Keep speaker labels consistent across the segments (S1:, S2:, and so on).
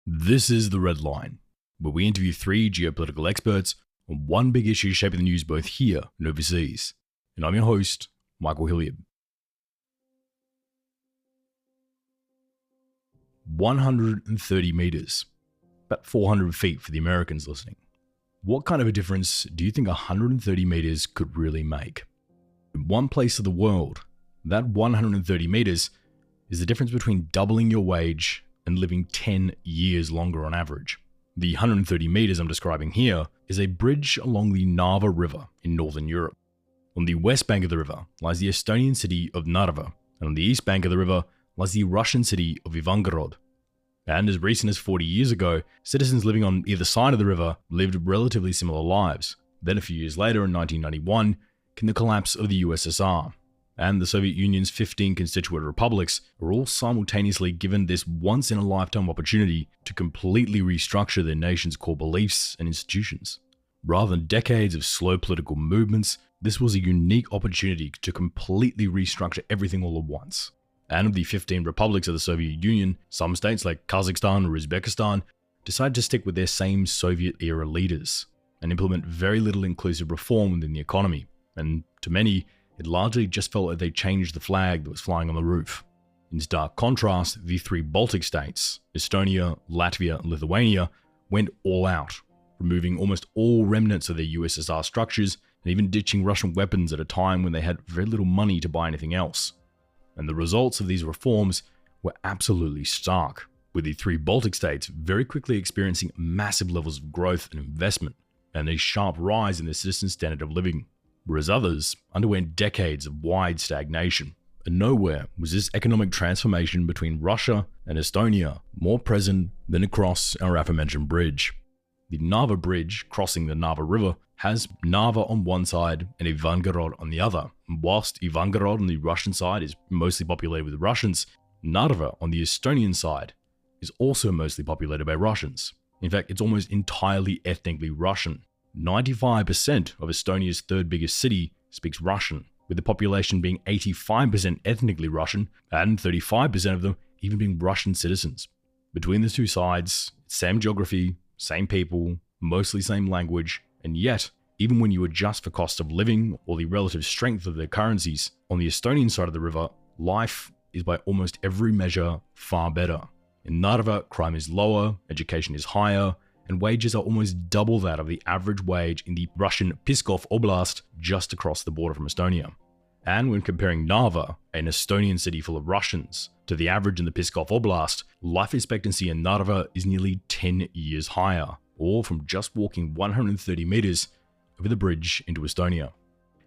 S1: This is The Red Line, where we interview three geopolitical experts on one big issue shaping the news both here and overseas. And I'm your host, Michael Hilliard. 130 meters, about 400 feet for the Americans listening. What kind of a difference do you think 130 meters could really make? In one place of the world, that 130 meters is the difference between doubling your wage and living 10 years longer on average. The 130 meters I'm describing here is a bridge along the Narva River in northern Europe. On the west bank of the river lies the Estonian city of Narva, and on the east bank of the river lies the Russian city of Ivangorod. And as recent as 40 years ago, citizens living on either side of the river lived relatively similar lives. Then a few years later, in 1991, came the collapse of the USSR. And the Soviet Union's 15 constituent republics were all simultaneously given this once-in-a-lifetime opportunity to completely restructure their nation's core beliefs and institutions. Rather than decades of slow political movements, this was a unique opportunity to completely restructure everything all at once. And of the 15 republics of the Soviet Union, some states like Kazakhstan or Uzbekistan decided to stick with their same Soviet-era leaders and implement very little inclusive reform within the economy. And to many, it largely just felt like they changed the flag that was flying on the roof. In stark contrast, the three Baltic states, Estonia, Latvia, and Lithuania, went all out, removing almost all remnants of their USSR structures and even ditching Russian weapons at a time when they had very little money to buy anything else. And the results of these reforms were absolutely stark, with the three Baltic states very quickly experiencing massive levels of growth and investment, and a sharp rise in their citizens' standard of living, whereas others underwent decades of wide stagnation. And nowhere was this economic transformation between Russia and Estonia more present than across our aforementioned bridge. The Narva Bridge, crossing the Narva River, has Narva on one side and Ivangorod on the other. And whilst Ivangorod on the Russian side is mostly populated with Russians, Narva on the Estonian side is also mostly populated by Russians. In fact, it's almost entirely ethnically Russian. 95% of Estonia's third biggest city speaks Russian, with the population being 85% ethnically Russian and 35% of them even being Russian citizens. Between the two sides, same geography, same people, mostly same language, and yet, even when you adjust for cost of living or the relative strength of their currencies, on the Estonian side of the river, life is by almost every measure far better. In Narva, crime is lower, education is higher, and wages are almost double that of the average wage in the Russian Pskov Oblast just across the border from Estonia. And when comparing Narva, an Estonian city full of Russians, to the average in the Pskov Oblast, life expectancy in Narva is nearly 10 years higher, or from just walking 130 meters over the bridge into Estonia.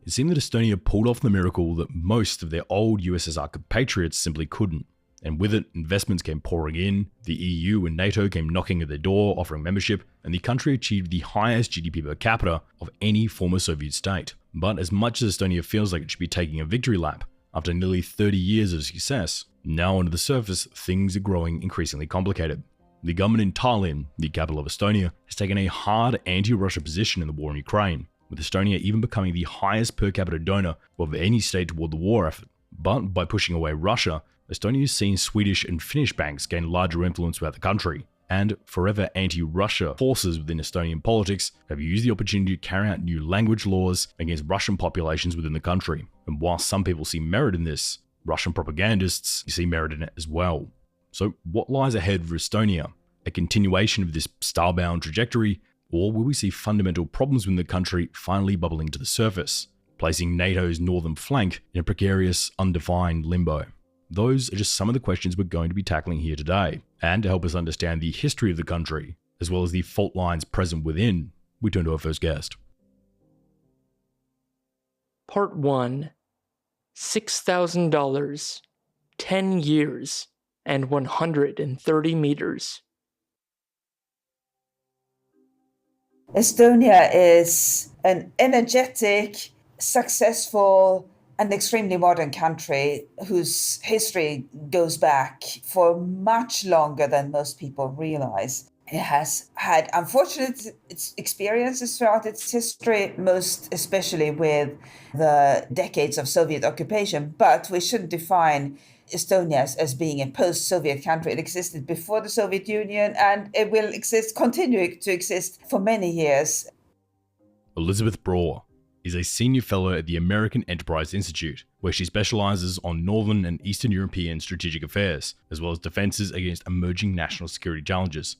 S1: It seemed that Estonia pulled off the miracle that most of their old USSR compatriots simply couldn't. And with it, investments came pouring in, the EU and NATO came knocking at their door offering membership, and the country achieved the highest GDP per capita of any former Soviet state. But as much as Estonia feels like it should be taking a victory lap, after nearly 30 years of success, now under the surface, things are growing increasingly complicated. The government in Tallinn, the capital of Estonia, has taken a hard anti-Russia position in the war in Ukraine, with Estonia even becoming the highest per capita donor of any state toward the war effort. But by pushing away Russia, Estonia has seen Swedish and Finnish banks gain larger influence throughout the country, and forever anti-Russia forces within Estonian politics have used the opportunity to carry out new language laws against Russian populations within the country. And while some people see merit in this, Russian propagandists see merit in it as well. So what lies ahead for Estonia? A continuation of this starbound trajectory, or will we see fundamental problems within the country finally bubbling to the surface, placing NATO's northern flank in a precarious, undefined limbo? Those are just some of the questions we're going to be tackling here today. And to help us understand the history of the country, as well as the fault lines present within, we turn to our first guest.
S2: Part 1. $6,000, 10 years, and 130 meters.
S3: Estonia is an energetic, successful, an extremely modern country whose history goes back for much longer than most people realize. It has had unfortunate experiences throughout its history, most especially with the decades of Soviet occupation, but we shouldn't define Estonia as being a post-Soviet country. It existed before the Soviet Union, and it will continue to exist for many years.
S1: Elisabeth Braw is a senior fellow at the American Enterprise Institute, where she specializes on Northern and Eastern European strategic affairs, as well as defenses against emerging national security challenges.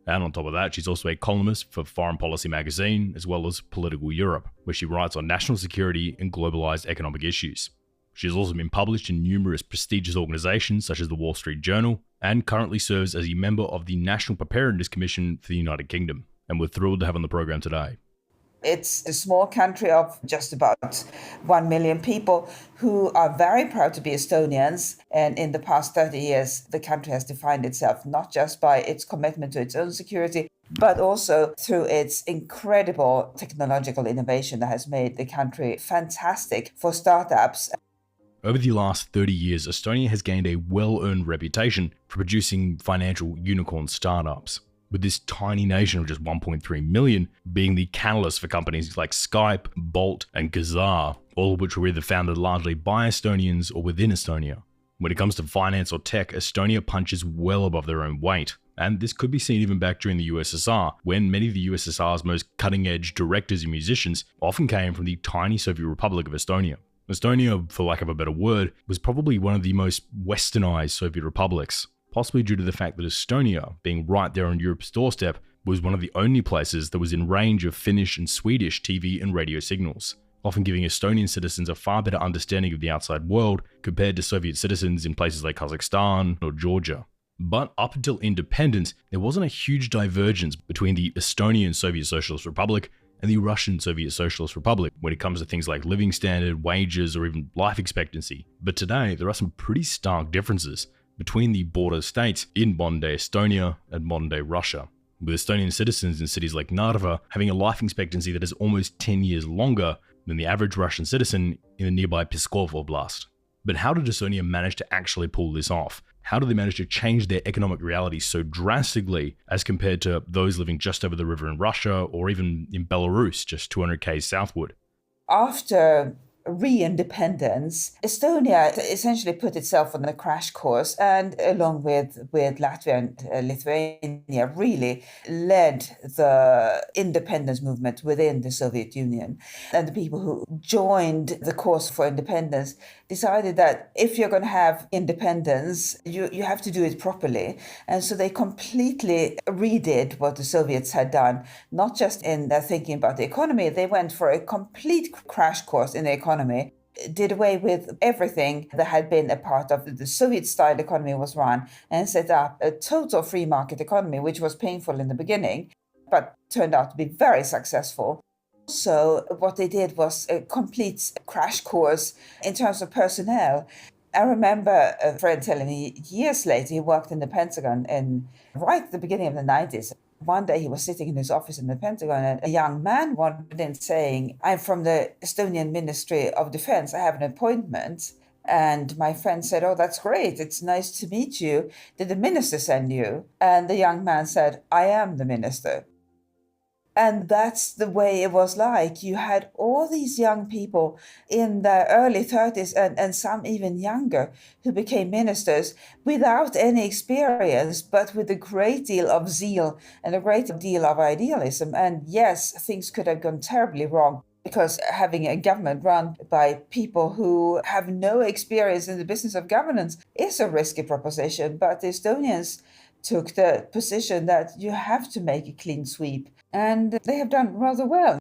S1: And on top of that, she's also a columnist for Foreign Policy magazine, as well as Political Europe, where she writes on national security and globalized economic issues. She has also been published in numerous prestigious organizations such as the Wall Street Journal, and currently serves as a member of the National Preparedness Commission for the United Kingdom. And we're thrilled to have on the program today.
S3: It's a small country of just about 1 million people who are very proud to be Estonians. And in the past 30 years, the country has defined itself not just by its commitment to its own security, but also through its incredible technological innovation that has made the country fantastic for startups.
S1: Over the last 30 years, Estonia has gained a well-earned reputation for producing financial unicorn startups, with this tiny nation of just 1.3 million being the catalyst for companies like Skype, Bolt, and Kazaa, all of which were either founded largely by Estonians or within Estonia. When it comes to finance or tech, Estonia punches well above their own weight. And this could be seen even back during the USSR, when many of the USSR's most cutting-edge directors and musicians often came from the tiny Soviet Republic of Estonia. Estonia, for lack of a better word, was probably one of the most westernized Soviet republics, possibly due to the fact that Estonia, being right there on Europe's doorstep, was one of the only places that was in range of Finnish and Swedish TV and radio signals, often giving Estonian citizens a far better understanding of the outside world compared to Soviet citizens in places like Kazakhstan or Georgia. But up until independence, there wasn't a huge divergence between the Estonian Soviet Socialist Republic and the Russian Soviet Socialist Republic when it comes to things like living standard, wages, or even life expectancy. But today, there are some pretty stark differences between the border states in modern-day Estonia and modern-day Russia, with Estonian citizens in cities like Narva having a life expectancy that is almost 10 years longer than the average Russian citizen in the nearby Pskov Oblast. But how did Estonia manage to actually pull this off? How did they manage to change their economic reality so drastically as compared to those living just over the river in Russia or even in Belarus, just 200 k's southward?
S3: After re-independence, Estonia essentially put itself on a crash course, and along with Latvia and Lithuania, really led the independence movement within the Soviet Union. And the people who joined the course for independence decided that if you're going to have independence, you have to do it properly. And so they completely redid what the Soviets had done, not just in their thinking about the economy. They went for a complete crash course in the economy, did away with everything that had been a part of the Soviet-style economy was run, and set up a total free market economy, which was painful in the beginning, but turned out to be very successful. So what they did was a complete crash course in terms of personnel. I remember a friend telling me years later, he worked in the Pentagon right at the beginning of the 90s. One day he was sitting in his office in the Pentagon, and a young man wandered in saying, "I'm from the Estonian Ministry of Defense. I have an appointment." And my friend said, "Oh, that's great. It's nice to meet you. Did the minister send you?" And the young man said, "I am the minister." And that's the way it was like. You had all these young people in their early 30s and some even younger who became ministers without any experience, but with a great deal of zeal and a great deal of idealism. And yes, things could have gone terribly wrong, because having a government run by people who have no experience in the business of governance is a risky proposition. But the Estonians took the position that you have to make a clean sweep, and they have done rather well.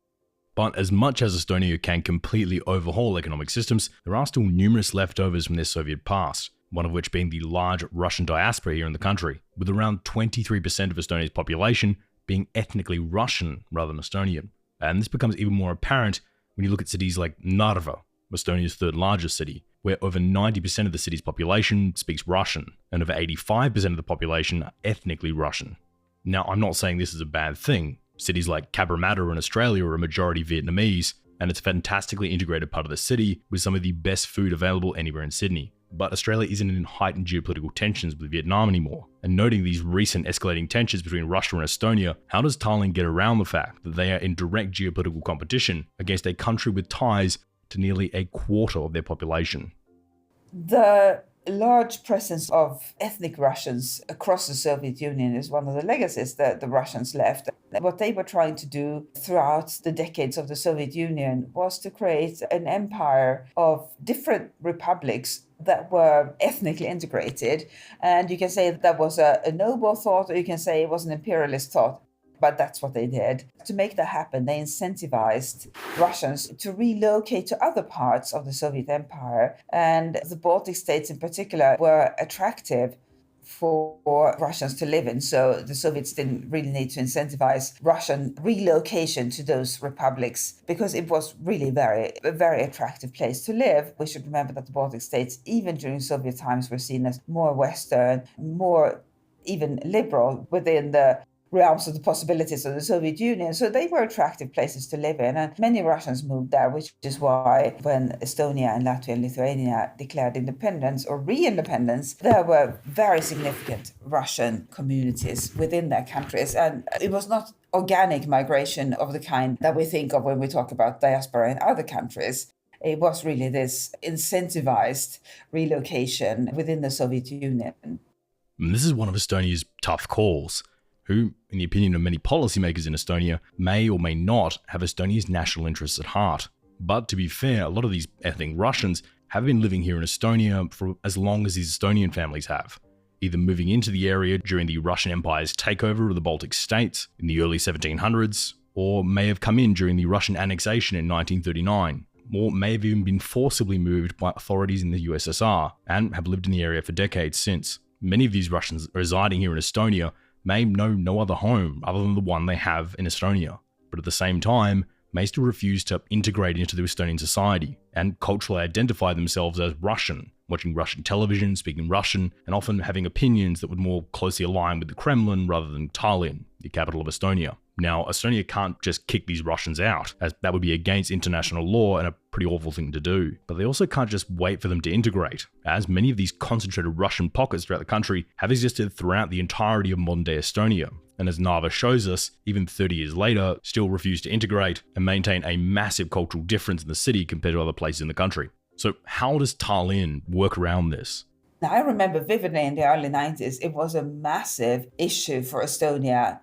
S1: But as much as Estonia can completely overhaul economic systems, there are still numerous leftovers from their Soviet past, one of which being the large Russian diaspora here in the country, with around 23% of Estonia's population being ethnically Russian rather than Estonian. And this becomes even more apparent when you look at cities like Narva, Estonia's third largest city, where over 90% of the city's population speaks Russian, and over 85% of the population are ethnically Russian. Now, I'm not saying this is a bad thing. Cities like Cabramatta in Australia are a majority Vietnamese, and it's a fantastically integrated part of the city with some of the best food available anywhere in Sydney. But Australia isn't in heightened geopolitical tensions with Vietnam anymore. And noting these recent escalating tensions between Russia and Estonia, how does Tallinn get around the fact that they are in direct geopolitical competition against a country with ties to nearly a quarter of their population?
S3: The large presence of ethnic Russians across the Soviet Union is one of the legacies that the Russians left. What they were trying to do throughout the decades of the Soviet Union was to create an empire of different republics that were ethnically integrated. And you can say that was a noble thought, or you can say it was an imperialist thought. But that's what they did. To make that happen, they incentivized Russians to relocate to other parts of the Soviet Empire. And the Baltic states in particular were attractive for Russians to live in. So the Soviets didn't really need to incentivize Russian relocation to those republics because it was really a very attractive place to live. We should remember that the Baltic states, even during Soviet times, were seen as more Western, more even liberal within the realms of the possibilities of the Soviet Union. So they were attractive places to live in. And many Russians moved there, which is why when Estonia and Latvia and Lithuania declared independence or re-independence, there were very significant Russian communities within their countries. And it was not organic migration of the kind that we think of when we talk about diaspora in other countries. It was really this incentivized relocation within the Soviet Union.
S1: And this is one of Estonia's tough calls, who, in the opinion of many policymakers in Estonia, may or may not have Estonia's national interests at heart. But to be fair, a lot of these ethnic Russians have been living here in Estonia for as long as these Estonian families have, either moving into the area during the Russian Empire's takeover of the Baltic states in the early 1700s, or may have come in during the Russian annexation in 1939, or may have even been forcibly moved by authorities in the USSR and have lived in the area for decades since. Many of these Russians residing here in Estonia may know no other home other than the one they have in Estonia, but at the same time may still refuse to integrate into the Estonian society and culturally identify themselves as Russian, watching Russian television, speaking Russian, and often having opinions that would more closely align with the Kremlin rather than Tallinn, the capital of Estonia. Now, Estonia can't just kick these Russians out, as that would be against international law and a pretty awful thing to do. But they also can't just wait for them to integrate, as many of these concentrated Russian pockets throughout the country have existed throughout the entirety of modern-day Estonia. And as Narva shows us, even 30 years later, still refuse to integrate and maintain a massive cultural difference in the city compared to other places in the country. So how does Tallinn work around this?
S3: Now, I remember vividly in the early 90s, it was a massive issue for Estonia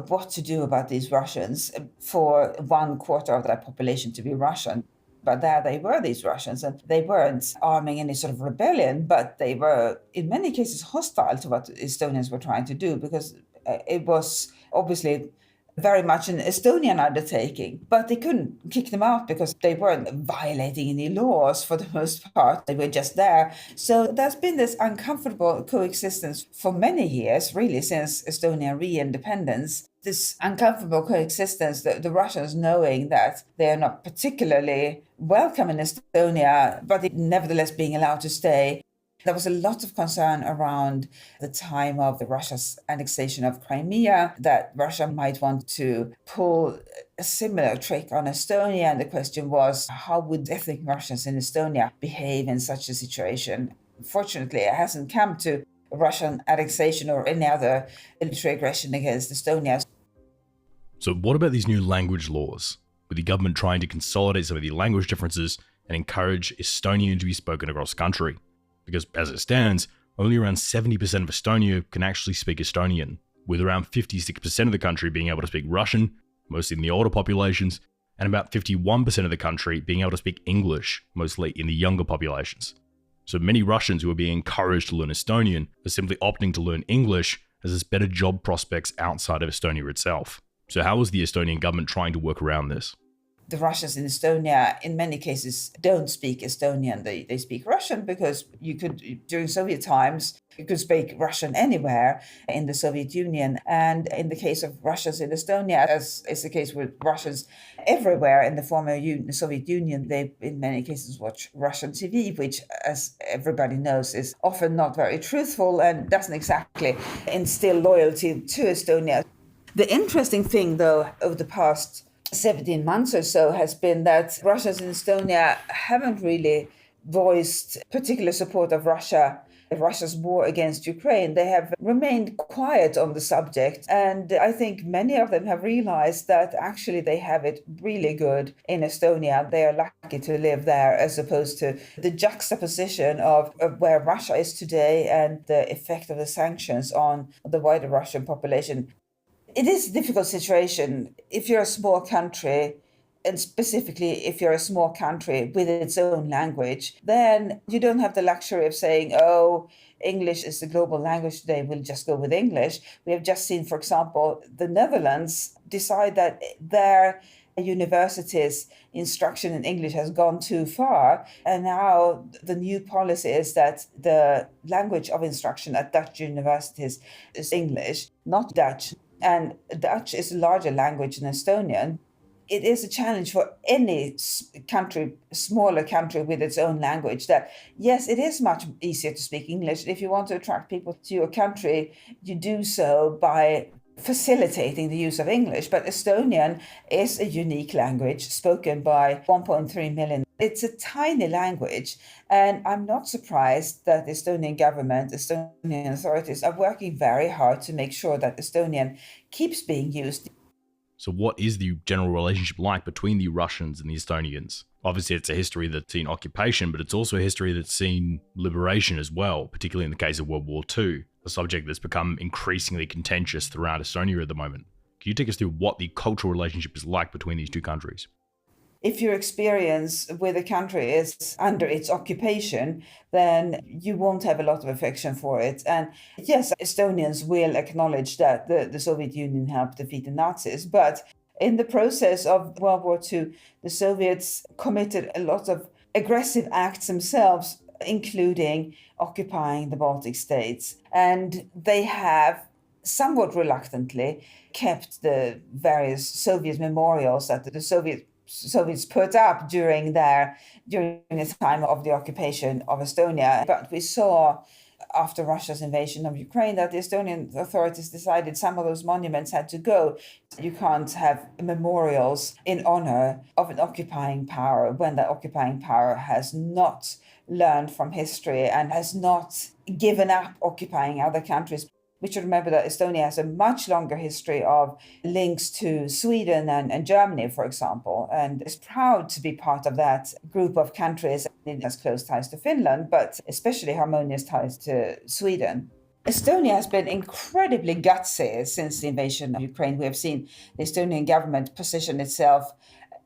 S3: what to do about these Russians, for 1/4 of their population to be Russian. But there they were, these Russians, and they weren't arming any sort of rebellion, but they were in many cases hostile to what Estonians were trying to do, because it was obviously very much an Estonian undertaking, but they couldn't kick them out because they weren't violating any laws for the most part. They were just there. So there's been this uncomfortable coexistence for many years, really, since Estonian re-independence. This uncomfortable coexistence, the Russians knowing that they are not particularly welcome in Estonia, but nevertheless being allowed to stay. There was a lot of concern around the time of Russia's annexation of Crimea that Russia might want to pull a similar trick on Estonia. And the question was, how would ethnic Russians in Estonia behave in such a situation? Fortunately, it hasn't come to Russian annexation or any other military aggression against Estonia.
S1: So what about these new language laws, with the government trying to consolidate some of the language differences and encourage Estonian to be spoken across country? Because as it stands, only around 70% of Estonia can actually speak Estonian, with around 56% of the country being able to speak Russian, mostly in the older populations, and about 51% of the country being able to speak English, mostly in the younger populations. So many Russians who are being encouraged to learn Estonian are simply opting to learn English, as there's better job prospects outside of Estonia itself. So how is the Estonian government trying to work around this?
S3: The Russians in Estonia, in many cases, don't speak Estonian. They speak Russian because you could, during Soviet times, you could speak Russian anywhere in the Soviet Union. And in the case of Russians in Estonia, as is the case with Russians everywhere in the former Soviet Union, they in many cases watch Russian TV, which, as everybody knows, is often not very truthful and doesn't exactly instill loyalty to Estonia. The interesting thing, though, over the past 17 months or so has been that Russians in Estonia haven't really voiced particular support of Russia Russia's war against Ukraine, they have remained quiet on the subject. And I think many of them have realized that actually they have it really good in Estonia. They are lucky to live there, as opposed to the juxtaposition of where Russia is today and the effect of the sanctions on the wider Russian population. It is a difficult situation if you're a small country, and specifically if you're a small country with its own language, then you don't have the luxury of saying, oh, English is the global language today, we'll just go with English. We have just seen, for example, the Netherlands decide that their universities' instruction in English has gone too far. And now the new policy is that the language of instruction at Dutch universities is English, not Dutch. And Dutch is a larger language than Estonian. It is a challenge for any country, smaller country with its own language, that yes, it is much easier to speak English. If you want to attract people to your country, you do so by facilitating the use of English. But Estonian is a unique language spoken by 1.3 million. It's a tiny language, and I'm not surprised that the Estonian government, Estonian authorities are working very hard to make sure that Estonian keeps being used.
S1: So what is the general relationship like between the Russians and the Estonians? Obviously, it's a history that's seen occupation, but it's also a history that's seen liberation as well, particularly in the case of World War II, a subject that's become increasingly contentious throughout Estonia at the moment. Can you take us through what the cultural relationship is like between these two countries?
S3: If your experience with a country is under its occupation, then you won't have a lot of affection for it. And yes, Estonians will acknowledge that the Soviet Union helped defeat the Nazis, but in the process of World War II, the Soviets committed a lot of aggressive acts themselves, including occupying the Baltic states. And they have somewhat reluctantly kept the various Soviet memorials that the Soviets put up during the time of the occupation of Estonia. But we saw after Russia's invasion of Ukraine that the Estonian authorities decided some of those monuments had to go. You can't have memorials in honor of an occupying power when that occupying power has not learned from history and has not given up occupying other countries. We should remember that Estonia has a much longer history of links to Sweden and Germany, for example, and is proud to be part of that group of countries. It has close ties to Finland, but especially harmonious ties to Sweden. Estonia has been incredibly gutsy since the invasion of Ukraine. We have seen the Estonian government position itself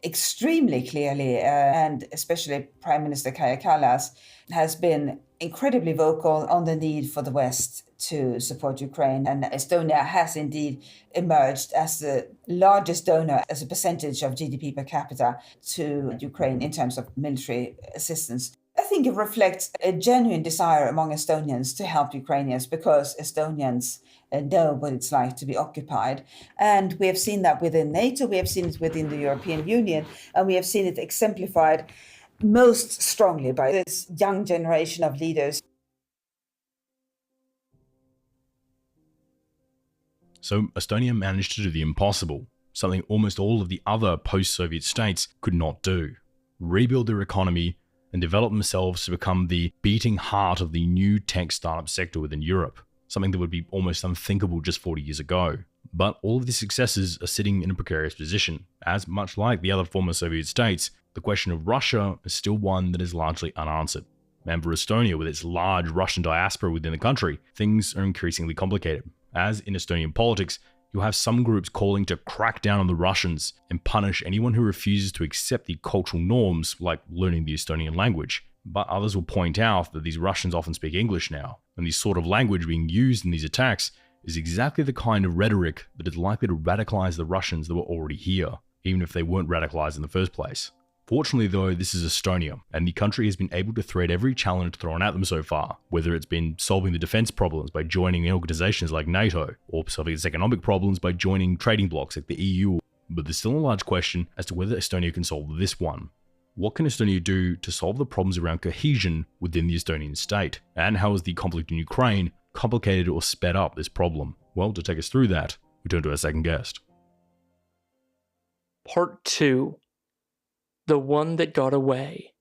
S3: extremely clearly, and especially Prime Minister Kaja Kallas has been incredibly vocal on the need for the West to support Ukraine. And Estonia has indeed emerged as the largest donor as a percentage of GDP per capita to Ukraine in terms of military assistance. I think it reflects a genuine desire among Estonians to help Ukrainians, because Estonians know what it's like to be occupied. And we have seen that within NATO, we have seen it within the European Union, and we have seen it exemplified most strongly by this young generation of leaders.
S1: So Estonia managed to do the impossible, something almost all of the other post-Soviet states could not do: rebuild their economy and develop themselves to become the beating heart of the new tech startup sector within Europe, something that would be almost unthinkable just 40 years ago. But all of these successes are sitting in a precarious position, as much like the other former Soviet states, the question of Russia is still one that is largely unanswered. And for Estonia, with its large Russian diaspora within the country, things are increasingly complicated. As in Estonian politics, you'll have some groups calling to crack down on the Russians and punish anyone who refuses to accept the cultural norms, like learning the Estonian language. But others will point out that these Russians often speak English now, and the sort of language being used in these attacks is exactly the kind of rhetoric that is likely to radicalize the Russians that were already here, even if they weren't radicalized in the first place. Fortunately though, this is Estonia, and the country has been able to thread every challenge thrown at them so far, whether it's been solving the defense problems by joining organizations like NATO, or solving its economic problems by joining trading blocs like the EU. But there's still a large question as to whether Estonia can solve this one. What can Estonia do to solve the problems around cohesion within the Estonian state? And how has the conflict in Ukraine complicated or sped up this problem? Well, to take us through that, we turn to our second guest.
S2: Part 2. The one that got away.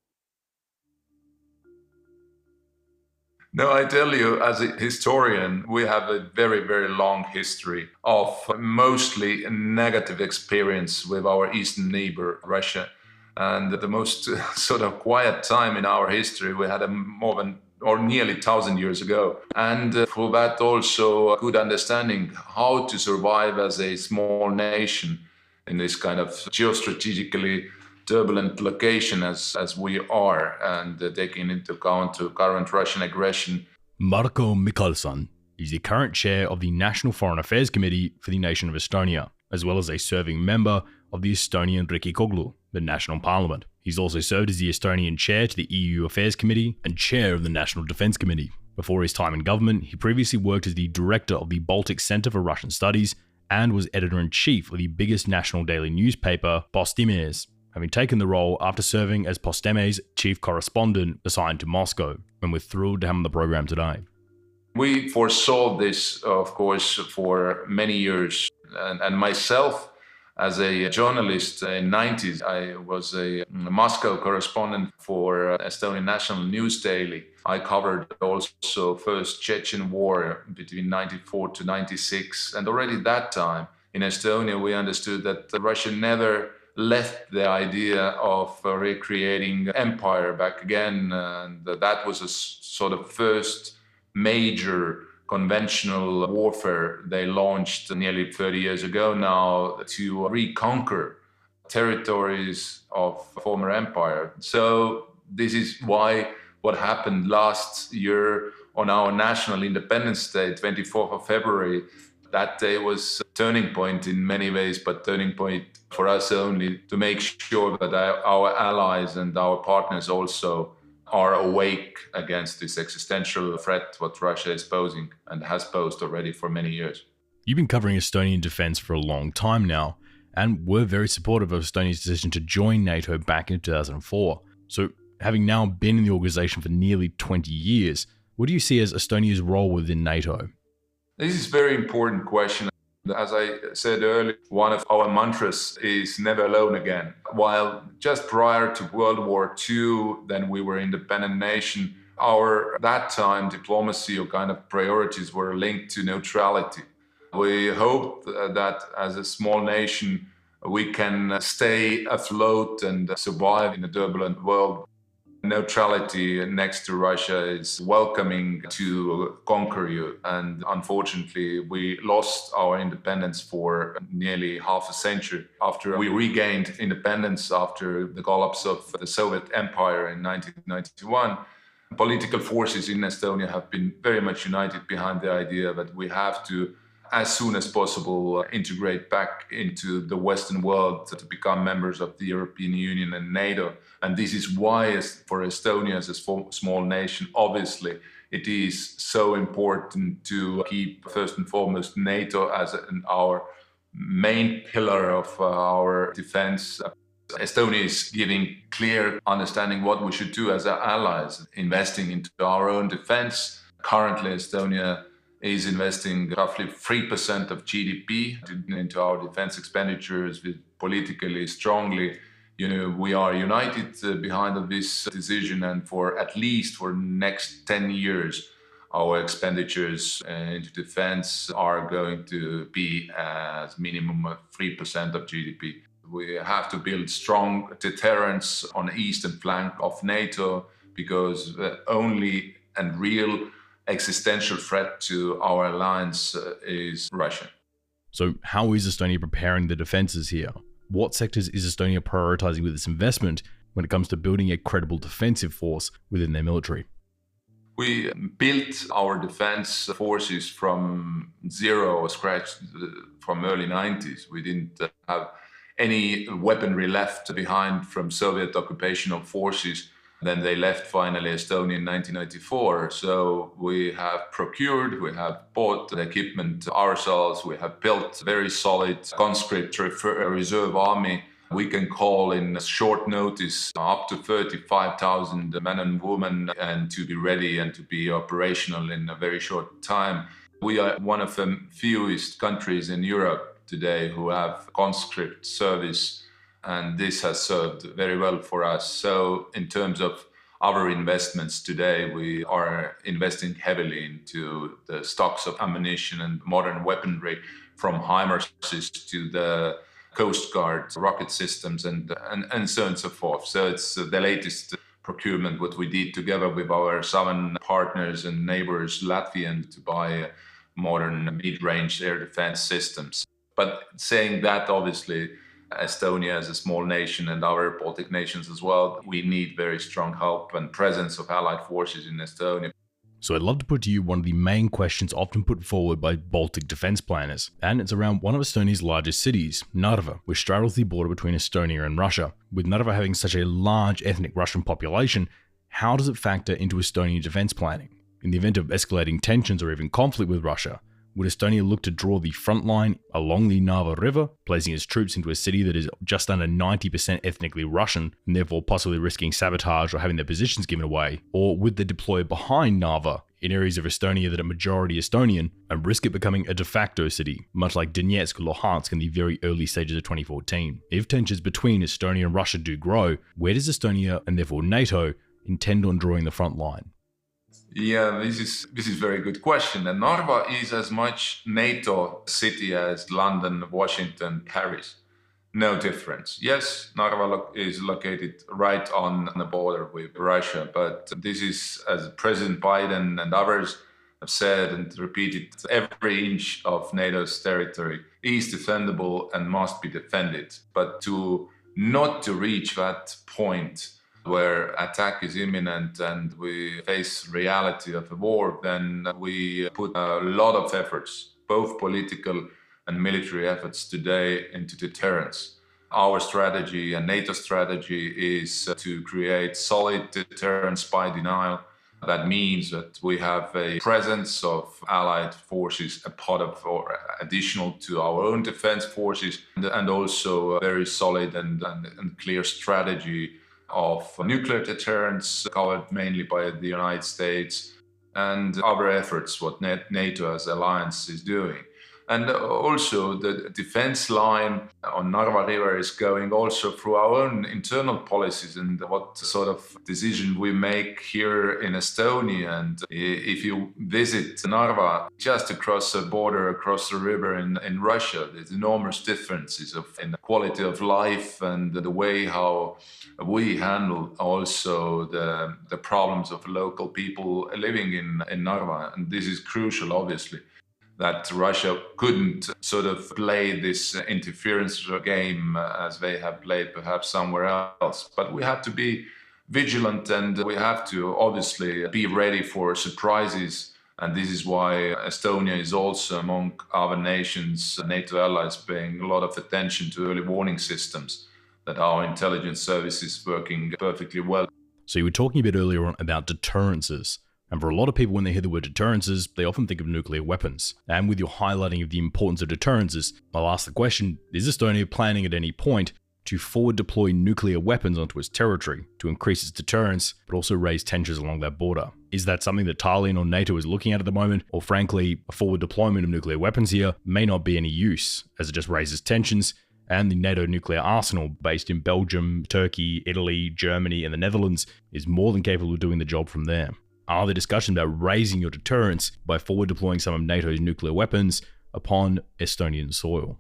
S4: No, I tell you, as a historian, we have a very, very long history of mostly negative experience with our eastern neighbor, Russia. And the most sort of quiet time in our history, we had a more than or nearly 1,000 years ago. And for that also a good understanding how to survive as a small nation in this kind of geostrategically turbulent location as we are, and taking into account the current Russian aggression.
S1: Marko Mihkelson is the current chair of the National Foreign Affairs Committee for the nation of Estonia, as well as a serving member of the Estonian Riigikogu, the national parliament. He's also served as the Estonian chair to the EU Affairs Committee and chair of the National Defense Committee. Before his time in government, he previously worked as the director of the Baltic Center for Russian Studies and was editor-in-chief of the biggest national daily newspaper, Postimees, having taken the role after serving as Postimees chief correspondent assigned to Moscow, and we're thrilled to have him on the program today.
S4: We foresaw this, of course, for many years. And myself, as a journalist in the 90s, I was a Moscow correspondent for Estonian National News Daily. I covered also first Chechen War between 94 to 96. And already that time in Estonia, we understood that Russia never left the idea of recreating empire back again. And that was a sort of first major conventional warfare they launched nearly 30 years ago now to reconquer territories of former empire. So this is why what happened last year on our National Independence Day, 24th of February, that day was a turning point in many ways, but turning point for us only to make sure that our allies and our partners also are awake against this existential threat what Russia is posing and has posed already for many years.
S1: You've been covering Estonian defense for a long time now, and were very supportive of Estonia's decision to join NATO back in 2004. So, having now been in the organization for nearly 20 years, what do you see as Estonia's role within NATO?
S4: This is a very important question. As I said earlier, one of our mantras is never alone again. While just prior to World War II, then we were an independent nation, our that time diplomacy or kind of priorities were linked to neutrality. We hope that as a small nation, we can stay afloat and survive in a turbulent world. Neutrality next to Russia is welcoming to conquer you. And unfortunately, we lost our independence for nearly half a century. After we regained independence after the collapse of the Soviet Empire in 1991, political forces in Estonia have been very much united behind the idea that we have to, as soon as possible, integrate back into the Western world to become members of the European Union and NATO. And this is why, for Estonia as a small nation, obviously, it is so important to keep, first and foremost, NATO as our main pillar of our defense. Estonia is giving clear understanding what we should do as our allies, investing into our own defense. Currently, Estonia is investing roughly 3% of GDP into our defense expenditures with politically strongly. We are united behind this decision, and for at least for next 10 years, our expenditures into defense are going to be as minimum of 3% of GDP. We have to build strong deterrence on the eastern flank of NATO, because the only and real existential threat to our alliance is Russia.
S1: So how is Estonia preparing the defenses here? What sectors is Estonia prioritizing with its investment when it comes to building a credible defensive force within their military?
S4: We built our defense forces from zero, scratch, from early 90s. We didn't have any weaponry left behind from Soviet occupational forces. Then they left finally Estonia in 1994. So we have procured, we have bought the equipment ourselves, we have built a very solid conscript reserve army. We can call in short notice up to 35,000 men and women and to be ready and to be operational in a very short time. We are one of the fewest countries in Europe today who have conscript service, and this has served very well for us. So in terms of our investments today, we are investing heavily into the stocks of ammunition and modern weaponry, from HIMARSs to the Coast Guard rocket systems and so on and so forth. So it's the latest procurement what we did together with our southern partners and neighbors Latvian to buy modern mid-range air defense systems. But saying that, obviously, Estonia is a small nation and our Baltic nations as well, we need very strong help and presence of allied forces in Estonia.
S1: So I'd love to put to you one of the main questions often put forward by Baltic defense planners, and it's around one of Estonia's largest cities, Narva, which straddles the border between Estonia and Russia. With Narva having such a large ethnic Russian population, how does it factor into Estonian defense planning? In the event of escalating tensions or even conflict with Russia, would Estonia look to draw the front line along the Narva River, placing its troops into a city that is just under 90% ethnically Russian, and therefore possibly risking sabotage or having their positions given away? Or would they deploy behind Narva in areas of Estonia that are majority Estonian and risk it becoming a de facto city, much like Donetsk or Luhansk in the very early stages of 2014? If tensions between Estonia and Russia do grow, where does Estonia, and therefore NATO, intend on drawing the front line?
S4: Yeah, this is a very good question. And Narva is as much NATO city as London, Washington, Paris. No difference. Yes, Narva is located right on the border with Russia, but this is, as President Biden and others have said and repeated, every inch of NATO's territory is defendable and must be defended. But not to reach that point where attack is imminent and we face reality of a war, then we put a lot of efforts, both political and military efforts today, into deterrence. Our strategy and NATO strategy is to create solid deterrence by denial. That means that we have a presence of allied forces, a part of or additional to our own defense forces, and also a very solid and clear strategy of nuclear deterrence, covered mainly by the United States, and other efforts what NATO as alliance is doing. And also the defense line on Narva River is going also through our own internal policies and what sort of decision we make here in Estonia. And if you visit Narva, just across the border, across the river in Russia, there's enormous differences in the quality of life and the way how we handle also the problems of local people living in Narva. And this is crucial, obviously, that Russia couldn't sort of play this interference game as they have played perhaps somewhere else. But we have to be vigilant and we have to obviously be ready for surprises. And this is why Estonia is also among other nations, NATO allies, paying a lot of attention to early warning systems, that our intelligence service is working perfectly well.
S1: So you were talking a bit earlier on about deterrences. And for a lot of people, when they hear the word deterrences, they often think of nuclear weapons. And with your highlighting of the importance of deterrences, I'll ask the question, is Estonia planning at any point to forward deploy nuclear weapons onto its territory to increase its deterrence, but also raise tensions along that border? Is that something that Tallinn or NATO is looking at the moment? Or frankly, a forward deployment of nuclear weapons here may not be any use, as it just raises tensions, and the NATO nuclear arsenal based in Belgium, Turkey, Italy, Germany, and the Netherlands is more than capable of doing the job from there? Are there discussions about raising your deterrence by forward deploying some of NATO's nuclear weapons upon Estonian soil?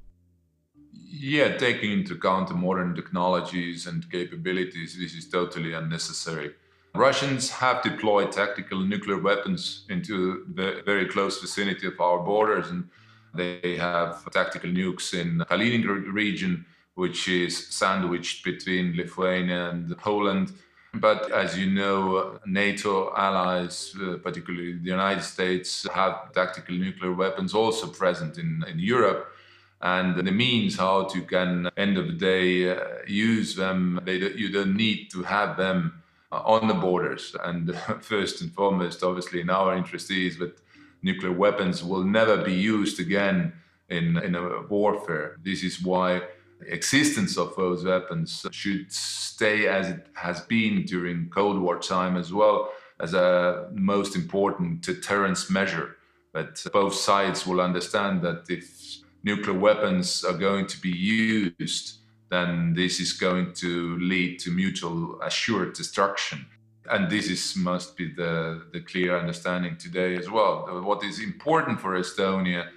S4: Yeah, taking into account the modern technologies and capabilities, this is totally unnecessary. Russians have deployed tactical nuclear weapons into the very close vicinity of our borders, and they have tactical nukes in the Kaliningrad region, which is sandwiched between Lithuania and Poland. But as you know, NATO allies, particularly the United States, have tactical nuclear weapons also present in Europe. And the means how to can, end of the day, use them, you don't need to have them on the borders. And first and foremost, obviously, in our interest is that nuclear weapons will never be used again in a warfare. This is why existence of those weapons should stay as it has been during Cold War time as well, as a most important deterrence measure. That both sides will understand that if nuclear weapons are going to be used, then this is going to lead to mutual assured destruction. And must be the clear understanding today as well. What is important for Estonia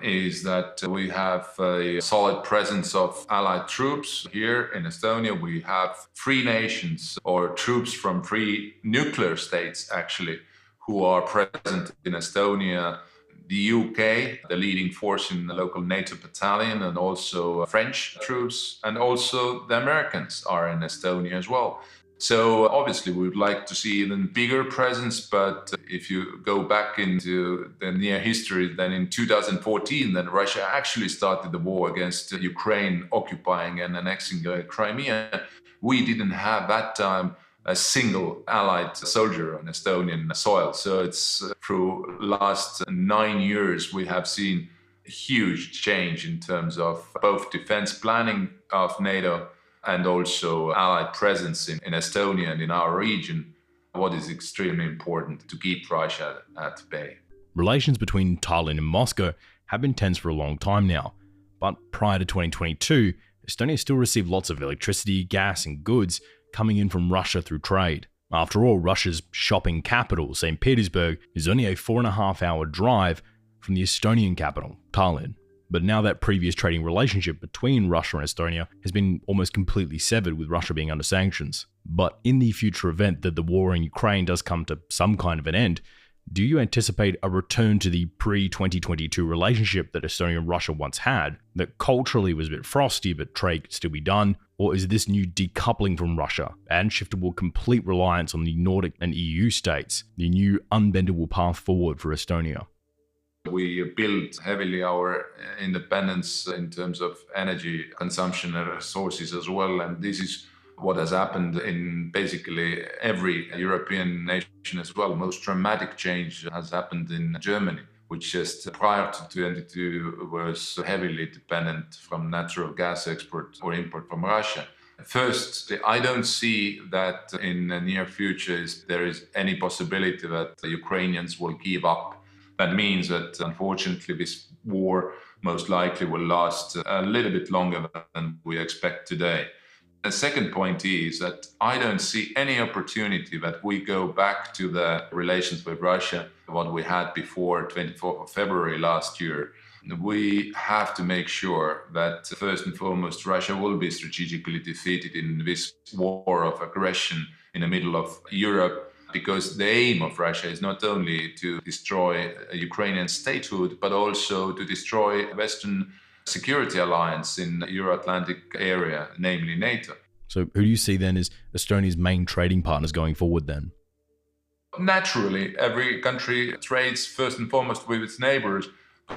S4: is that we have a solid presence of allied troops here in Estonia. We have free nations or troops from free nuclear states, actually, who are present in Estonia. The UK, the leading force in the local NATO battalion, and also French troops, and also the Americans are in Estonia as well. So obviously we would like to see even bigger presence, but if you go back into the near history, then in 2014, then Russia actually started the war against Ukraine, occupying and annexing Crimea. We didn't have that time a single allied soldier on Estonian soil. So it's through last 9 years, we have seen a huge change in terms of both defense planning of NATO and also allied presence in Estonia and in our region, what is extremely important to keep Russia at bay.
S1: Relations between Tallinn and Moscow have been tense for a long time now, but prior to 2022, Estonia still received lots of electricity, gas and goods coming in from Russia through trade. After all, Russia's shopping capital, St. Petersburg, is only a 4.5-hour drive from the Estonian capital, Tallinn. But now that previous trading relationship between Russia and Estonia has been almost completely severed, with Russia being under sanctions. But in the future event that the war in Ukraine does come to some kind of an end, do you anticipate a return to the pre-2022 relationship that Estonia and Russia once had, that culturally was a bit frosty but trade could still be done? Or is this new decoupling from Russia and shift toward complete reliance on the Nordic and EU states the new unbendable path forward for Estonia?
S4: We built heavily our independence in terms of energy consumption and resources as well. And this is what has happened in basically every European nation as well. Most dramatic change has happened in Germany, which just prior to 2022 was heavily dependent from natural gas export or import from Russia. First, I don't see that in the near future there is any possibility that the Ukrainians will give up. That means that, unfortunately, this war most likely will last a little bit longer than we expect today. The second point is that I don't see any opportunity that we go back to the relations with Russia, what we had before 24th of February last year. We have to make sure that, first and foremost, Russia will be strategically defeated in this war of aggression in the middle of Europe. Because the aim of Russia is not only to destroy Ukrainian statehood, but also to destroy Western security alliance in the Euro-Atlantic area, namely NATO.
S1: So who do you see then as Estonia's main trading partners going forward then?
S4: Naturally, every country trades first and foremost with its neighbors,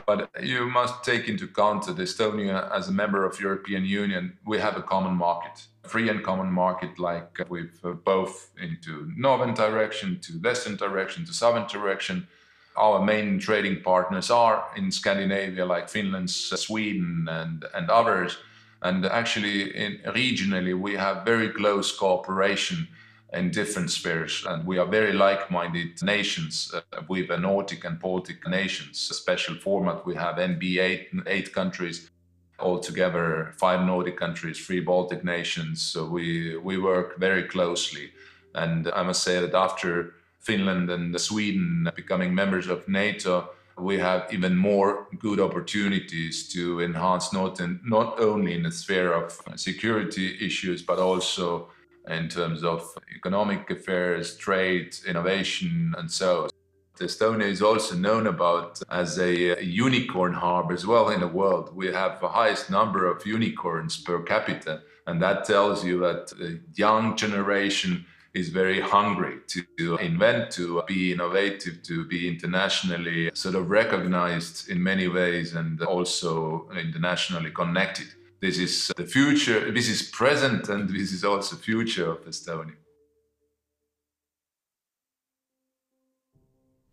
S4: but you must take into account that Estonia, as a member of European Union, we have a common market. Free and common market, like with both into northern direction, to western direction, to southern direction. Our main trading partners are in Scandinavia, like Finland, Sweden, and others. And actually, regionally, we have very close cooperation in different spheres. And we are very like-minded nations with the Nordic and Baltic nations. A special format, we have NB8, 8 countries. Altogether, 5 Nordic countries, 3 Baltic nations. So we work very closely. And I must say that after Finland and Sweden becoming members of NATO, we have even more good opportunities to enhance not only in the sphere of security issues, but also in terms of economic affairs, trade, innovation, and so on. Estonia is also known about as a unicorn hub as well in the world. We have the highest number of unicorns per capita, and that tells you that the young generation is very hungry to invent, to be innovative, to be internationally sort of recognized in many ways, and also internationally connected. This is the future, this is present, and this is also future of Estonia.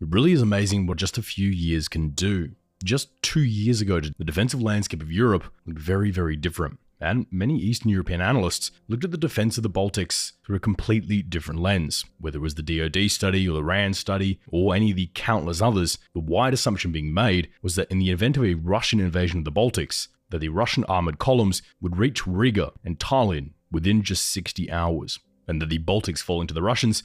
S1: It really is amazing what just a few years can do. Just 2 years ago, the defensive landscape of Europe looked very, very different. And many Eastern European analysts looked at the defense of the Baltics through a completely different lens. Whether it was the DoD study or the RAND study or any of the countless others, the wide assumption being made was that in the event of a Russian invasion of the Baltics, that the Russian armored columns would reach Riga and Tallinn within just 60 hours, and that the Baltics falling to the Russians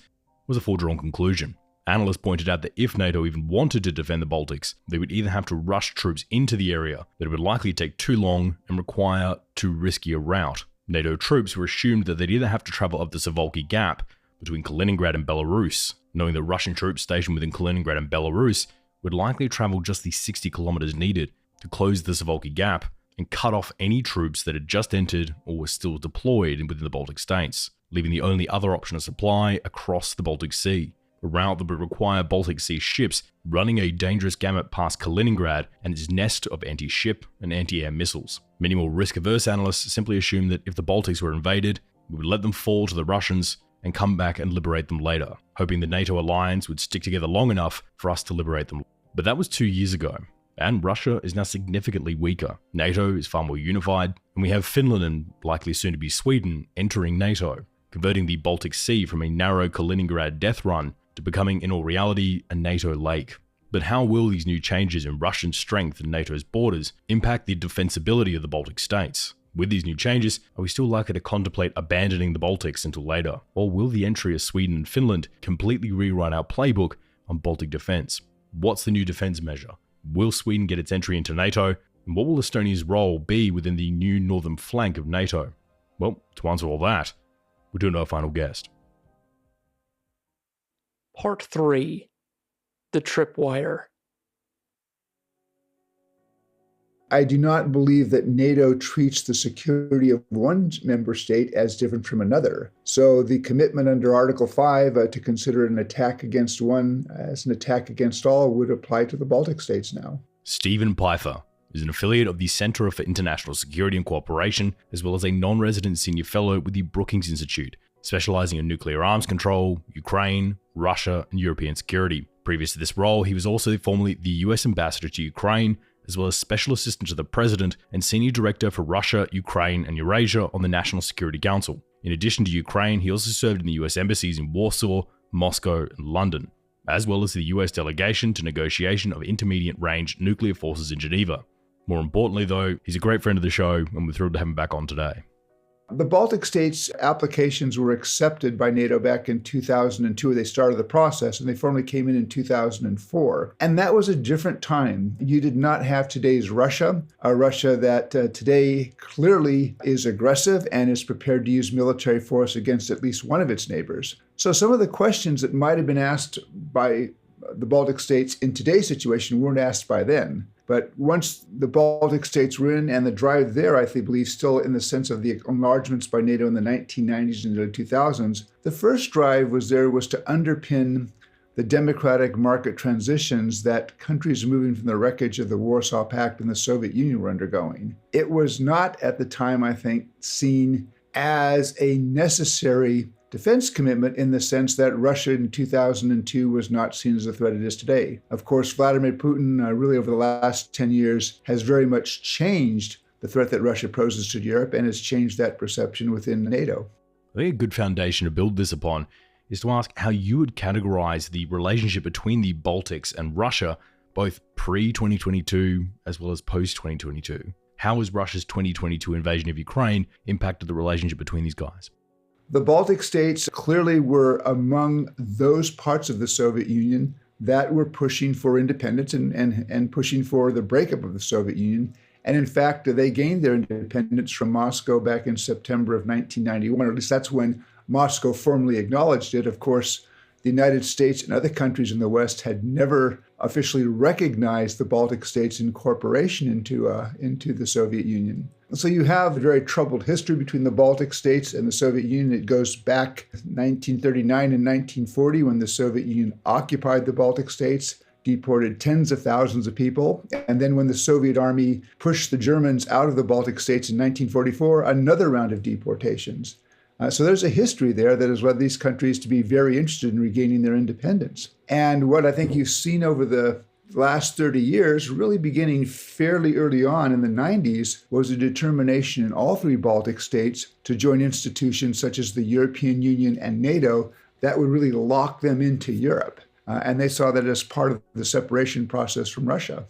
S1: was a foregone conclusion. Analysts pointed out that if NATO even wanted to defend the Baltics, they would either have to rush troops into the area, that it would likely take too long and require too risky a route. NATO troops were assumed that they'd either have to travel up the Suwalki Gap between Kaliningrad and Belarus, knowing that Russian troops stationed within Kaliningrad and Belarus would likely travel just the 60 kilometers needed to close the Suwalki Gap and cut off any troops that had just entered or were still deployed within the Baltic states, leaving the only other option of supply across the Baltic Sea, a route that would require Baltic Sea ships running a dangerous gamut past Kaliningrad and its nest of anti-ship and anti-air missiles. Many more risk-averse analysts simply assumed that if the Baltics were invaded, we would let them fall to the Russians and come back and liberate them later, hoping the NATO alliance would stick together long enough for us to liberate them. But that was 2 years ago, and Russia is now significantly weaker. NATO is far more unified, and we have Finland and likely soon to be Sweden entering NATO, converting the Baltic Sea from a narrow Kaliningrad death run to becoming in all reality a NATO lake. But how will these new changes in Russian strength in NATO's borders impact the defensibility of the Baltic states? With these new changes, are we still likely to contemplate abandoning the Baltics until later? Or will the entry of Sweden and Finland completely rewrite our playbook on Baltic defense? What's the new defense measure? Will Sweden get its entry into NATO? And what will Estonia's role be within the new northern flank of NATO? Well, to answer all that, we're doing our final guest.
S2: Part 3. The Tripwire.
S5: I do not believe that NATO treats the security of one member state as different from another. So the commitment under Article 5 to consider an attack against one as an attack against all would apply to the Baltic states now.
S1: Stephen Pfeiffer is an affiliate of the Center for International Security and Cooperation, as well as a non-resident senior fellow with the Brookings Institute, specializing in nuclear arms control, Ukraine, Russia, and European security. Previous to this role, he was also formerly the US ambassador to Ukraine, as well as special assistant to the president and senior director for Russia, Ukraine, and Eurasia on the National Security Council. In addition to Ukraine, he also served in the US embassies in Warsaw, Moscow, and London, as well as the US delegation to negotiation of intermediate-range nuclear forces in Geneva. More importantly, though, he's a great friend of the show, and we're thrilled to have him back on today.
S5: The Baltic states' applications were accepted by NATO back in 2002. They started the process, and they formally came in 2004. And that was a different time. You did not have today's Russia, a Russia that today clearly is aggressive and is prepared to use military force against at least one of its neighbors. So some of the questions that might have been asked by the Baltic states in today's situation weren't asked by then. But once the Baltic states were in, and the drive there, I believe, still in the sense of the enlargements by NATO in the 1990s and the 2000s, the first drive was to underpin the democratic market transitions that countries moving from the wreckage of the Warsaw Pact and the Soviet Union were undergoing. It was not, at the time, I think, seen as a necessary defense commitment in the sense that Russia in 2002 was not seen as a threat it is today. Of course, Vladimir Putin, really over the last 10 years, has very much changed the threat that Russia poses to Europe and has changed that perception within NATO.
S1: I think a good foundation to build this upon is to ask how you would categorize the relationship between the Baltics and Russia, both pre-2022 as well as post-2022. How has Russia's 2022 invasion of Ukraine impacted the relationship between these guys?
S5: The Baltic states clearly were among those parts of the Soviet Union that were pushing for independence and pushing for the breakup of the Soviet Union. And in fact, they gained their independence from Moscow back in September of 1991, or at least that's when Moscow formally acknowledged it. Of course, the United States and other countries in the West had never officially recognized the Baltic states' incorporation into the Soviet Union. So you have a very troubled history between the Baltic states and the Soviet Union. It goes back 1939 and 1940 when the Soviet Union occupied the Baltic states, deported tens of thousands of people. And then when the Soviet army pushed the Germans out of the Baltic states in 1944, another round of deportations. So there's a history there that has led these countries to be very interested in regaining their independence. And what I think you've seen over the last 30 years, really beginning fairly early on in the 90s, was a determination in all three Baltic states to join institutions such as the European Union and NATO that would really lock them into Europe. And they saw that as part of the separation process from Russia.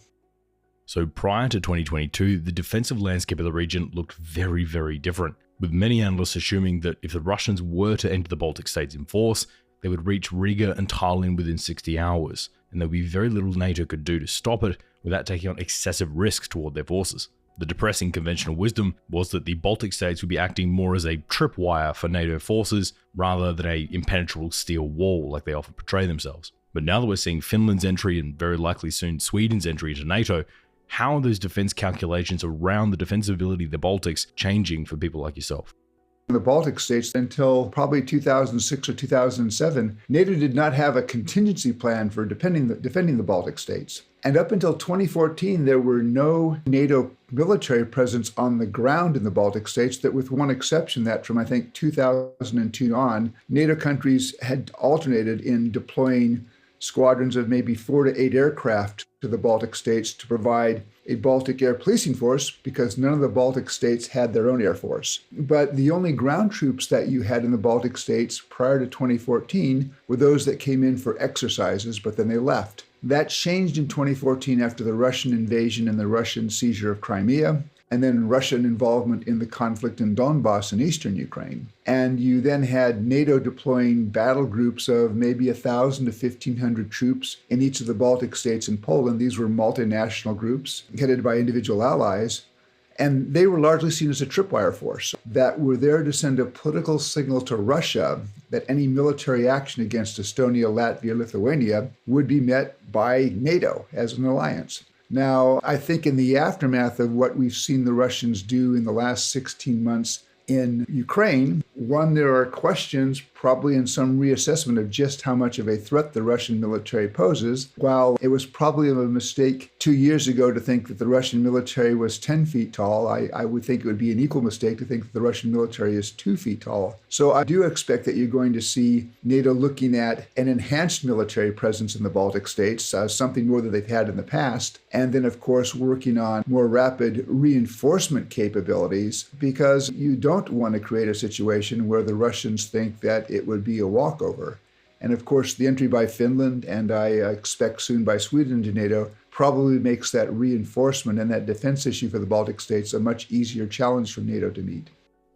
S1: So prior to 2022, the defensive landscape of the region looked very, very different, with many analysts assuming that if the Russians were to enter the Baltic states in force, they would reach Riga and Tallinn within 60 hours, and there would be very little NATO could do to stop it without taking on excessive risks toward their forces. The depressing conventional wisdom was that the Baltic states would be acting more as a tripwire for NATO forces rather than a impenetrable steel wall like they often portray themselves. But now that we're seeing Finland's entry and very likely soon Sweden's entry into NATO, how are those defense calculations around the defensibility of the Baltics changing for people like yourself?
S5: The Baltic states, until probably 2006 or 2007, NATO did not have a contingency plan for defending the Baltic states. And up until 2014, there were no NATO military presence on the ground in the Baltic states, that with one exception, that from I think 2002 on, NATO countries had alternated in deploying squadrons of maybe 4 to 8 aircraft to the Baltic states to provide a Baltic air policing force, because none of the Baltic states had their own air force. But the only ground troops that you had in the Baltic states prior to 2014 were those that came in for exercises, but then they left. That changed in 2014 after the Russian invasion and the Russian seizure of Crimea, and then Russian involvement in the conflict in Donbass in eastern Ukraine. And you then had NATO deploying battle groups of maybe 1,000 to 1,500 troops in each of the Baltic states and Poland. These were multinational groups headed by individual allies. And they were largely seen as a tripwire force that were there to send a political signal to Russia that any military action against Estonia, Latvia, Lithuania would be met by NATO as an alliance. Now, I think in the aftermath of what we've seen the Russians do in the last 16 months in Ukraine, one, there are questions, probably in some reassessment of just how much of a threat the Russian military poses. While it was probably a mistake 2 years ago to think that the Russian military was 10 feet tall, I would think it would be an equal mistake to think that the Russian military is 2 feet tall. So I do expect that you're going to see NATO looking at an enhanced military presence in the Baltic states, something more than they've had in the past, and then, of course, working on more rapid reinforcement capabilities, because you don't want to create a situation where the Russians think that it would be a walkover. And of course, the entry by Finland, and I expect soon by Sweden to NATO, probably makes that reinforcement and that defense issue for the Baltic states a much easier challenge for NATO to meet.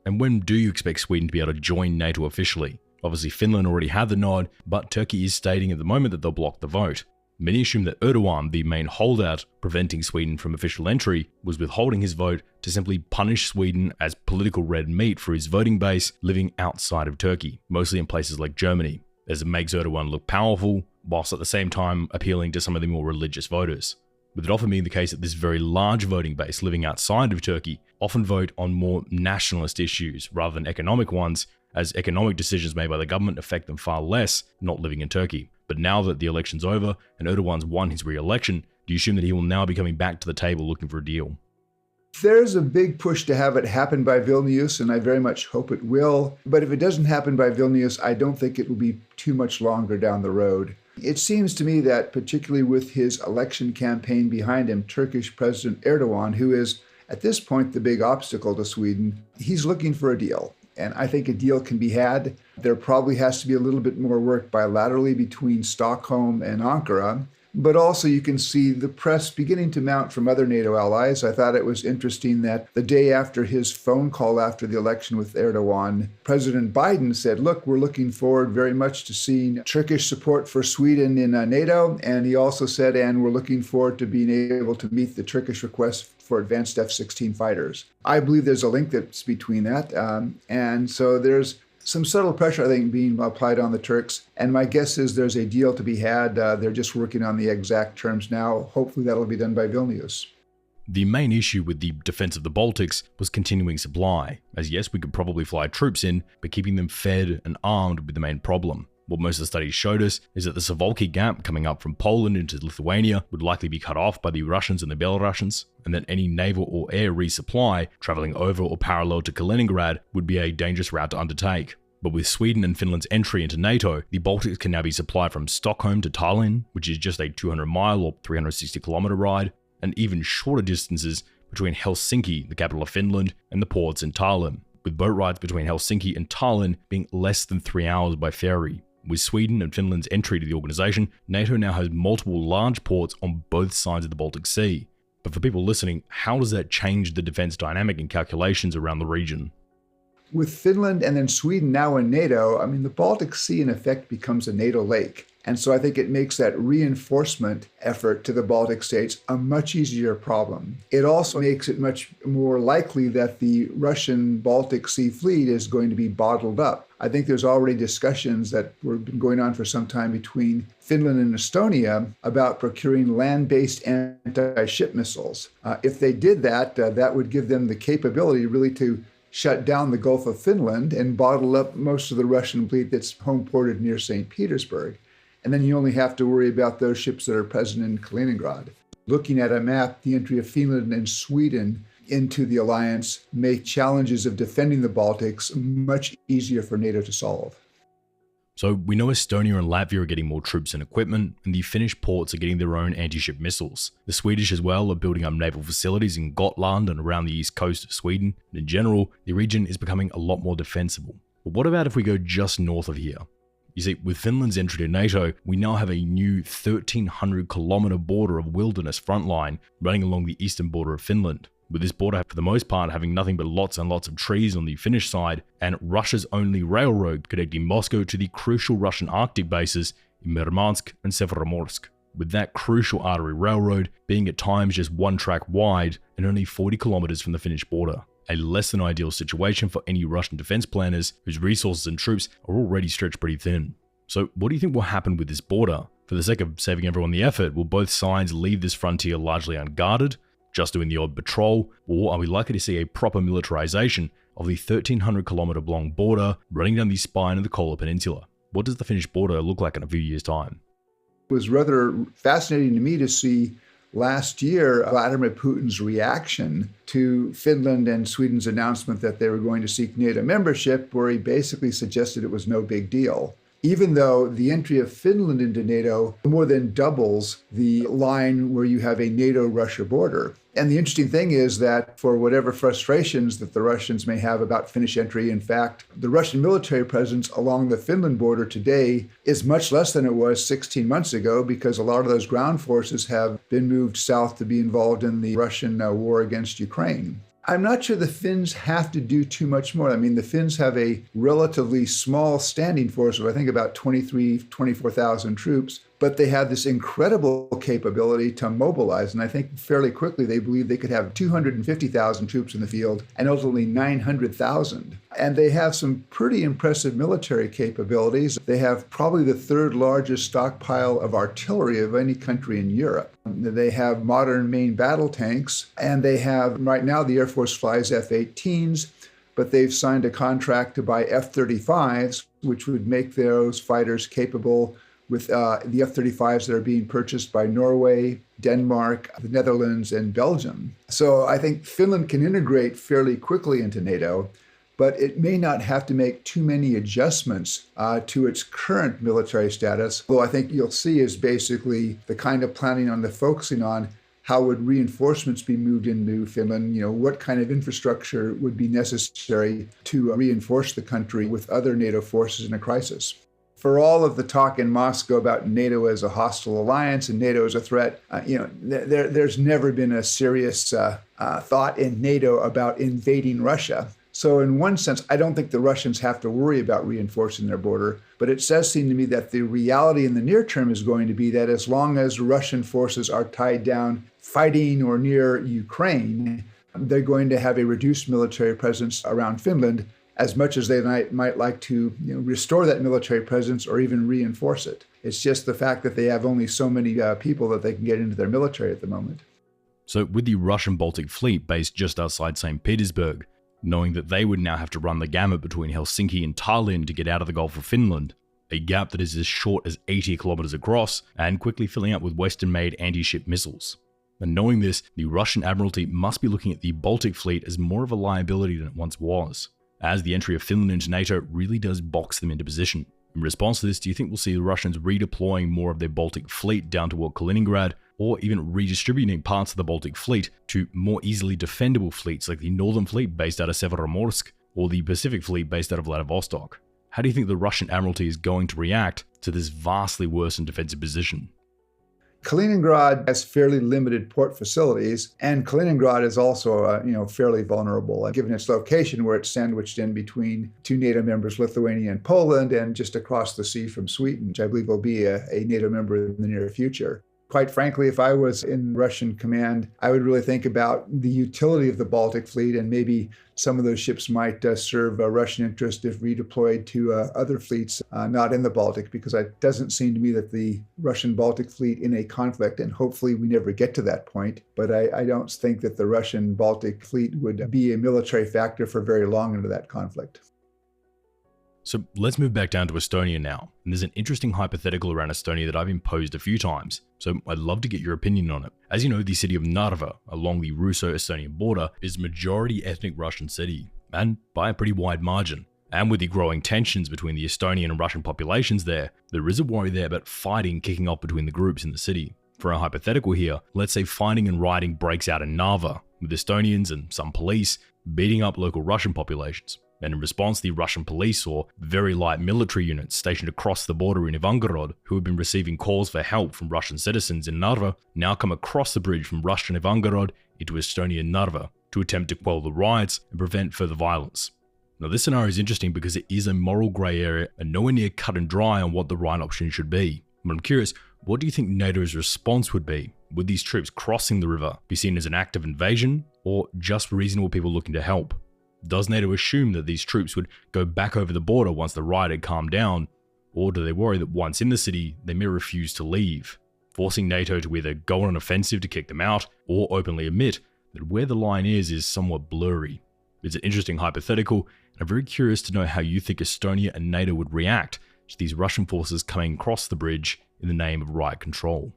S1: And when do you expect Sweden to be able to join NATO officially? Obviously, Finland already had the nod, but Turkey is stating at the moment that they'll block the vote. Many assume that Erdogan, the main holdout preventing Sweden from official entry, was withholding his vote to simply punish Sweden as political red meat for his voting base living outside of Turkey, mostly in places like Germany, as it makes Erdogan look powerful, whilst at the same time appealing to some of the more religious voters. With it often being the case that this very large voting base living outside of Turkey often vote on more nationalist issues rather than economic ones, as economic decisions made by the government affect them far less not living in Turkey. But now that the election's over and Erdogan's won his re-election, do you assume that he will now be coming back to the table looking for a deal?
S5: There's a big push to have it happen by Vilnius, and I very much hope it will. But if it doesn't happen by Vilnius, I don't think it will be too much longer down the road. It seems to me that, particularly with his election campaign behind him, Turkish President Erdogan, who is at this point the big obstacle to Sweden, he's looking for a deal. And I think a deal can be had. There probably has to be a little bit more work bilaterally between Stockholm and Ankara. But also you can see the press beginning to mount from other NATO allies. I thought it was interesting that the day after his phone call after the election with Erdogan, President Biden said, look, we're looking forward very much to seeing Turkish support for Sweden in NATO. And he also said, and we're looking forward to being able to meet the Turkish request for advanced F-16 fighters. I believe there's a link that's between that. And so there's some subtle pressure, I think, being applied on the Turks. And my guess is there's a deal to be had. They're just working on the exact terms now. Hopefully that'll be done by Vilnius.
S1: The main issue with the defense of the Baltics was continuing supply, as yes, we could probably fly troops in, but keeping them fed and armed would be the main problem. What most of the studies showed us is that the Suwalki gap coming up from Poland into Lithuania would likely be cut off by the Russians and the Belarusians, and that any naval or air resupply traveling over or parallel to Kaliningrad would be a dangerous route to undertake. But with Sweden and Finland's entry into NATO, the Baltics can now be supplied from Stockholm to Tallinn, which is just a 200-mile or 360-kilometer ride, and even shorter distances between Helsinki, the capital of Finland, and the ports in Tallinn, with boat rides between Helsinki and Tallinn being less than 3 hours by ferry. With Sweden and Finland's entry to the organization, NATO now has multiple large ports on both sides of the Baltic Sea. But for people listening, how does that change the defense dynamic and calculations around the region?
S5: With Finland and then Sweden now in NATO, I mean, the Baltic Sea in effect becomes a NATO lake. And so I think it makes that reinforcement effort to the Baltic states a much easier problem. It also makes it much more likely that the Russian Baltic Sea fleet is going to be bottled up. I think there's already discussions that have been going on for some time between Finland and Estonia about procuring land-based anti-ship missiles. If they did that, that would give them the capability really to shut down the Gulf of Finland and bottle up most of the Russian fleet that's home ported near St. Petersburg. And then you only have to worry about those ships that are present in Kaliningrad. Looking at a map, the entry of Finland and Sweden into the alliance make challenges of defending the Baltics much easier for NATO to solve.
S1: So we know Estonia and Latvia are getting more troops and equipment, and the Finnish ports are getting their own anti-ship missiles. The Swedish as well are building up naval facilities in Gotland and around the east coast of Sweden. And in general, the region is becoming a lot more defensible. But what about if we go just north of here? You see, with Finland's entry to NATO, we now have a new 1,300-kilometer border of wilderness front line running along the eastern border of Finland. With this border, for the most part, having nothing but lots and lots of trees on the Finnish side, and Russia's only railroad connecting Moscow to the crucial Russian Arctic bases in Murmansk and Severomorsk. With that crucial artery railroad being at times just one track wide and only 40 kilometers from the Finnish border. A less than ideal situation for any Russian defense planners whose resources and troops are already stretched pretty thin. So what do you think will happen with this border? For the sake of saving everyone the effort, will both sides leave this frontier largely unguarded, just doing the odd patrol, or are we likely to see a proper militarization of the 1,300-kilometer long border running down the spine of the Kola Peninsula? What does the Finnish border look like in a few years' time?
S5: It was rather fascinating to me to see last year Vladimir Putin's reaction to Finland and Sweden's announcement that they were going to seek NATO membership, where he basically suggested it was no big deal. Even though the entry of Finland into NATO more than doubles the line where you have a NATO-Russia border. And the interesting thing is that for whatever frustrations that the Russians may have about Finnish entry, in fact, the Russian military presence along the Finland border today is much less than it was 16 months ago, because a lot of those ground forces have been moved south to be involved in the Russian war against Ukraine. I'm not sure the Finns have to do too much more. I mean, the Finns have a relatively small standing force of, I think, about 24,000 troops, but they have this incredible capability to mobilize. And I think fairly quickly they believe they could have 250,000 troops in the field and ultimately 900,000. And they have some pretty impressive military capabilities. They have probably the third largest stockpile of artillery of any country in Europe. They have modern main battle tanks, and they have, right now the Air Force flies F-18s, but they've signed a contract to buy F-35s, which would make those fighters capable with the F-35s that are being purchased by Norway, Denmark, the Netherlands, and Belgium. So I think Finland can integrate fairly quickly into NATO, but it may not have to make too many adjustments to its current military status. Well, I think you'll see is basically the kind of planning on the focusing on how would reinforcements be moved into Finland, what kind of infrastructure would be necessary to reinforce the country with other NATO forces in a crisis. For all of the talk in Moscow about NATO as a hostile alliance and NATO as a threat, there's never been a serious thought in NATO about invading Russia. So in one sense, I don't think the Russians have to worry about reinforcing their border, but it does seem to me that the reality in the near term is going to be that as long as Russian forces are tied down fighting or near Ukraine, they're going to have a reduced military presence around Finland, as much as they might like to restore that military presence or even reinforce it. It's just the fact that they have only so many people that they can get into their military at the moment.
S1: So with the Russian Baltic fleet based just outside St. Petersburg, knowing that they would now have to run the gamut between Helsinki and Tallinn to get out of the Gulf of Finland, a gap that is as short as 80 kilometers across and quickly filling up with Western-made anti-ship missiles. And knowing this, the Russian Admiralty must be looking at the Baltic fleet as more of a liability than it once was, as the entry of Finland into NATO really does box them into position. In response to this, do you think we'll see the Russians redeploying more of their Baltic fleet down toward Kaliningrad, or even redistributing parts of the Baltic fleet to more easily defendable fleets like the Northern Fleet based out of Severomorsk, or the Pacific Fleet based out of Vladivostok? How do you think the Russian Admiralty is going to react to this vastly worsened defensive position?
S5: Kaliningrad has fairly limited port facilities, and Kaliningrad is also, fairly vulnerable, given its location where it's sandwiched in between two NATO members, Lithuania and Poland, and just across the sea from Sweden, which I believe will be a NATO member in the near future. Quite frankly, if I was in Russian command, I would really think about the utility of the Baltic fleet, and maybe some of those ships might serve a Russian interest if redeployed to other fleets not in the Baltic, because it doesn't seem to me that the Russian Baltic fleet in a conflict, and hopefully we never get to that point, but I don't think that the Russian Baltic fleet would be a military factor for very long into that conflict.
S1: So let's move back down to Estonia now. And there's an interesting hypothetical around Estonia that I've been posed a few times. So I'd love to get your opinion on it. As you know, the city of Narva, along the Russo-Estonian border, is a majority ethnic Russian city, and by a pretty wide margin. And with the growing tensions between the Estonian and Russian populations there is a worry there about fighting kicking off between the groups in the city. For a hypothetical here, let's say fighting and rioting breaks out in Narva, with Estonians and some police beating up local Russian populations. And in response, the Russian police or very light military units stationed across the border in Ivangorod, who have been receiving calls for help from Russian citizens in Narva, now come across the bridge from Russian Ivangorod into Estonian Narva to attempt to quell the riots and prevent further violence. Now, this scenario is interesting because it is a moral grey area and nowhere near cut and dry on what the right option should be. But I'm curious, what do you think NATO's response would be? Would these troops crossing the river be seen as an act of invasion, or just reasonable people looking to help? Does NATO assume that these troops would go back over the border once the riot had calmed down, or do they worry that once in the city, they may refuse to leave, forcing NATO to either go on an offensive to kick them out, or openly admit that where the line is somewhat blurry? It's an interesting hypothetical, and I'm very curious to know how you think Estonia and NATO would react to these Russian forces coming across the bridge in the name of riot control.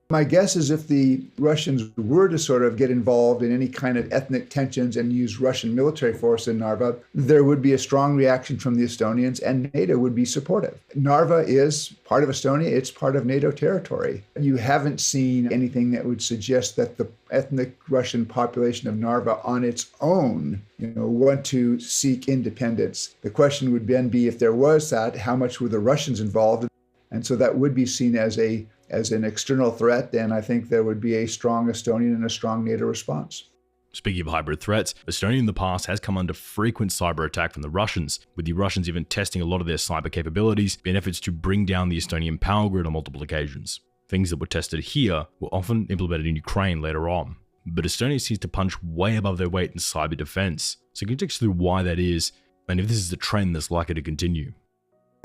S5: My guess is if the Russians were to sort of get involved in any kind of ethnic tensions and use Russian military force in Narva, there would be a strong reaction from the Estonians, and NATO would be supportive. Narva is part of Estonia. It's part of NATO territory. You haven't seen anything that would suggest that the ethnic Russian population of Narva on its own, want to seek independence. The question would then be, if there was that, how much were the Russians involved? And so that would be seen as an external threat, then I think there would be a strong Estonian and a strong NATO response.
S1: Speaking of hybrid threats, Estonia in the past has come under frequent cyber attack from the Russians, with the Russians even testing a lot of their cyber capabilities in efforts to bring down the Estonian power grid on multiple occasions. Things that were tested here were often implemented in Ukraine later on. But Estonia seems to punch way above their weight in cyber defense. So can you take us through why that is, and if this is a trend that's likely to continue?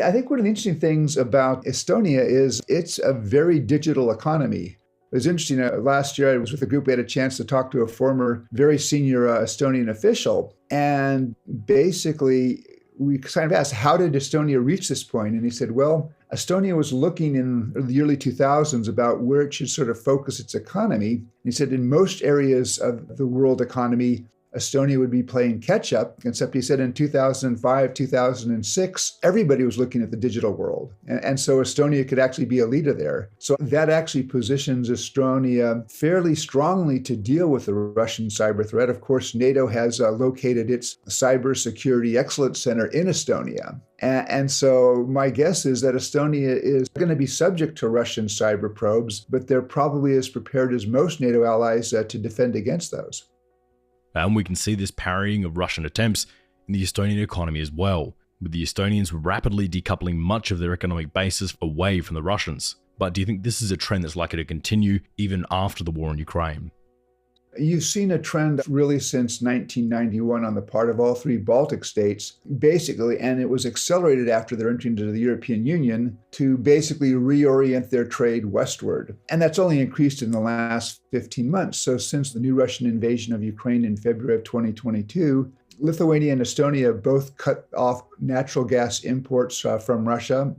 S5: I think one of the interesting things about Estonia is it's a very digital economy. It was interesting, last year I was with a group, we had a chance to talk to a former very senior Estonian official, and basically we kind of asked, how did Estonia reach this point? And he said, well, Estonia was looking in the early 2000s about where it should sort of focus its economy. And he said in most areas of the world economy, Estonia would be playing catch up, except he said in 2005, 2006, everybody was looking at the digital world. And so Estonia could actually be a leader there. So that actually positions Estonia fairly strongly to deal with the Russian cyber threat. Of course, NATO has located its Cybersecurity Excellence Center in Estonia. And so my guess is that Estonia is going to be subject to Russian cyber probes, but they're probably as prepared as most NATO allies to defend against those.
S1: And we can see this parrying of Russian attempts in the Estonian economy as well, with the Estonians rapidly decoupling much of their economic basis away from the Russians. But do you think this is a trend that's likely to continue even after the war in Ukraine?
S5: You've seen a trend really since 1991 on the part of all three Baltic states, basically, and it was accelerated after their entry into the European Union, to basically reorient their trade westward. And that's only increased in the last 15 months. So since the new Russian invasion of Ukraine in February of 2022, Lithuania and Estonia both cut off natural gas imports from Russia.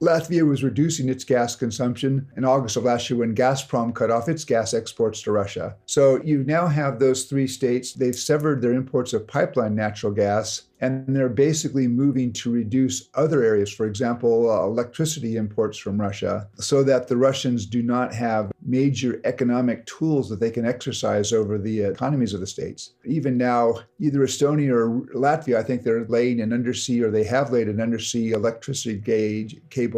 S5: Latvia was reducing its gas consumption in August of last year when Gazprom cut off its gas exports to Russia. So you now have those three states. They've severed their imports of pipeline natural gas, and they're basically moving to reduce other areas, for example, electricity imports from Russia, so that the Russians do not have major economic tools that they can exercise over the economies of the states. Even now, either Estonia or Latvia, I think they're laying an undersea, or they have laid an undersea electricity cable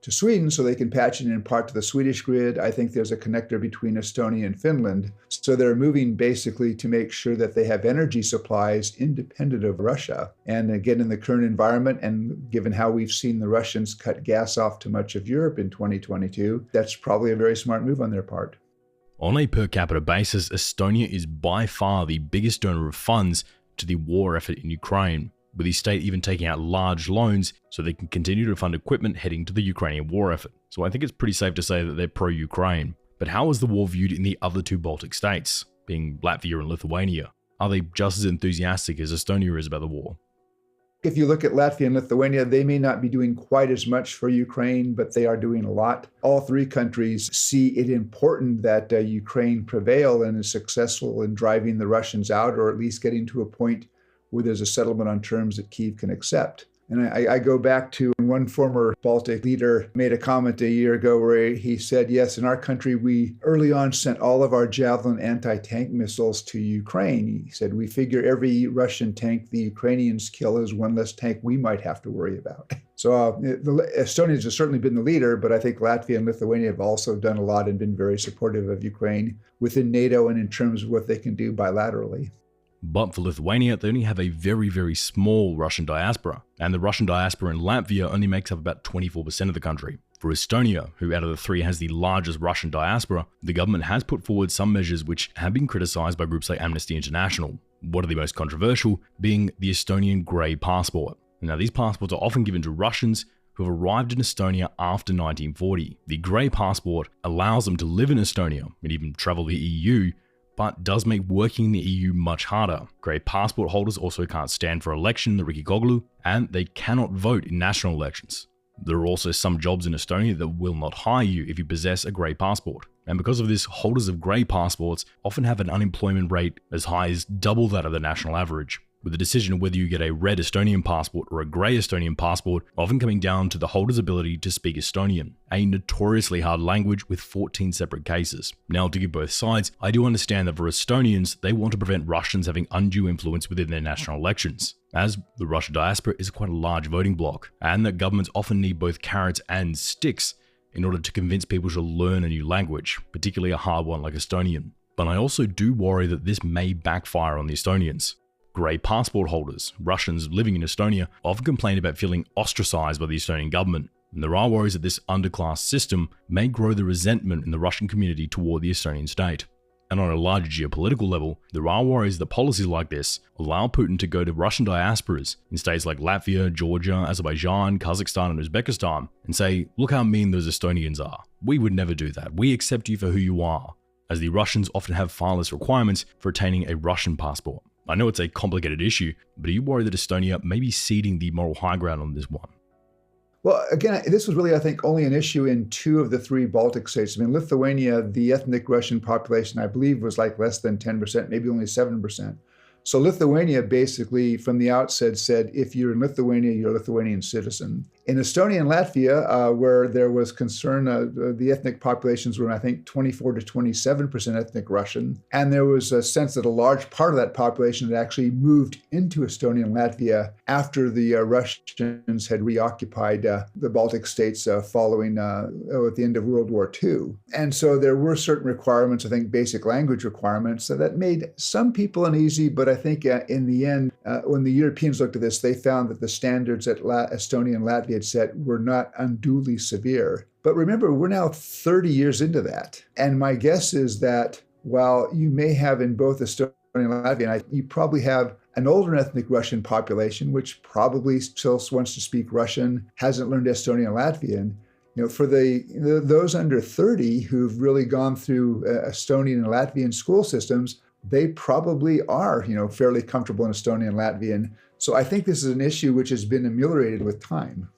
S5: to Sweden so they can patch it in part to the Swedish grid. I think there's a connector between Estonia and Finland. So they're moving basically to make sure that they have energy supplies independent of Russia. And again, in the current environment, and given how we've seen the Russians cut gas off to much of Europe in 2022, that's probably a very smart move on their part.
S1: On a per capita basis, Estonia is by far the biggest donor of funds to the war effort in Ukraine, with the state even taking out large loans so they can continue to fund equipment heading to the Ukrainian war effort. So I think it's pretty safe to say that they're pro-Ukraine. But how is the war viewed in the other two Baltic states, being Latvia and Lithuania? Are they just as enthusiastic as Estonia is about the war?
S5: If you look at Latvia and Lithuania, they may not be doing quite as much for Ukraine, but they are doing a lot. All three countries see it important that Ukraine prevail and is successful in driving the Russians out, or at least getting to a point where there's a settlement on terms that Kyiv can accept. And I go back to one former Baltic leader made a comment a year ago where he said, yes, in our country, we early on sent all of our Javelin anti-tank missiles to Ukraine. He said, we figure every Russian tank the Ukrainians kill is one less tank we might have to worry about. So Estonia has certainly been the leader, but I think Latvia and Lithuania have also done a lot and been very supportive of Ukraine within NATO and in terms of what they can do bilaterally.
S1: But for Lithuania, they only have a very, very small Russian diaspora, and the Russian diaspora in Latvia only makes up about 24% of the country. For Estonia, who out of the three has the largest Russian diaspora, the government has put forward some measures which have been criticized by groups like Amnesty International. One of the most controversial being the Estonian grey passport. Now, these passports are often given to Russians who have arrived in Estonia after 1940. The grey passport allows them to live in Estonia and even travel the EU, but does make working in the EU much harder. Grey passport holders also can't stand for election in the Riigikogu, and they cannot vote in national elections. There are also some jobs in Estonia that will not hire you if you possess a grey passport. And because of this, holders of grey passports often have an unemployment rate as high as double that of the national average, with the decision of whether you get a red Estonian passport or a grey Estonian passport often coming down to the holder's ability to speak Estonian, a notoriously hard language with 14 separate cases. Now, to give both sides, I do understand that for Estonians, they want to prevent Russians having undue influence within their national elections, as the Russian diaspora is quite a large voting bloc, and that governments often need both carrots and sticks in order to convince people to learn a new language, particularly a hard one like Estonian. But I also do worry that this may backfire on the Estonians. Grey passport holders, Russians living in Estonia, often complain about feeling ostracized by the Estonian government, and there are worries that this underclass system may grow the resentment in the Russian community toward the Estonian state. And on a larger geopolitical level, there are worries that policies like this allow Putin to go to Russian diasporas in states like Latvia, Georgia, Azerbaijan, Kazakhstan, and Uzbekistan and say, look how mean those Estonians are. We would never do that. We accept you for who you are, as the Russians often have far less requirements for attaining a Russian passport. I know it's a complicated issue, but are you worried that Estonia may be ceding the moral high ground on this one?
S5: Well, again, this was really, I think, only an issue in two of the three Baltic states. I mean, Lithuania, the ethnic Russian population, I believe, was like less than 10%, maybe only 7%. So Lithuania basically, from the outset, said, if you're in Lithuania, you're a Lithuanian citizen. In Estonia and Latvia, where there was concern, the ethnic populations were, I think, 24 to 27% ethnic Russian. And there was a sense that a large part of that population had actually moved into Estonia and Latvia after the Russians had reoccupied the Baltic states following at the end of World War II. And so there were certain requirements, I think basic language requirements, that made some people uneasy. But I think in the end, when the Europeans looked at this, they found that the standards that Estonia and Latvia had set were not unduly severe. But remember, we're now 30 years into that. And my guess is that while you may have in both Estonia and Latvia, you probably have an older ethnic Russian population, which probably still wants to speak Russian, hasn't learned Estonian and Latvian. You know, for those under 30 who've really gone through Estonian and Latvian school systems, they probably are, fairly comfortable in Estonian and Latvian. So I think this is an issue which has been ameliorated with time.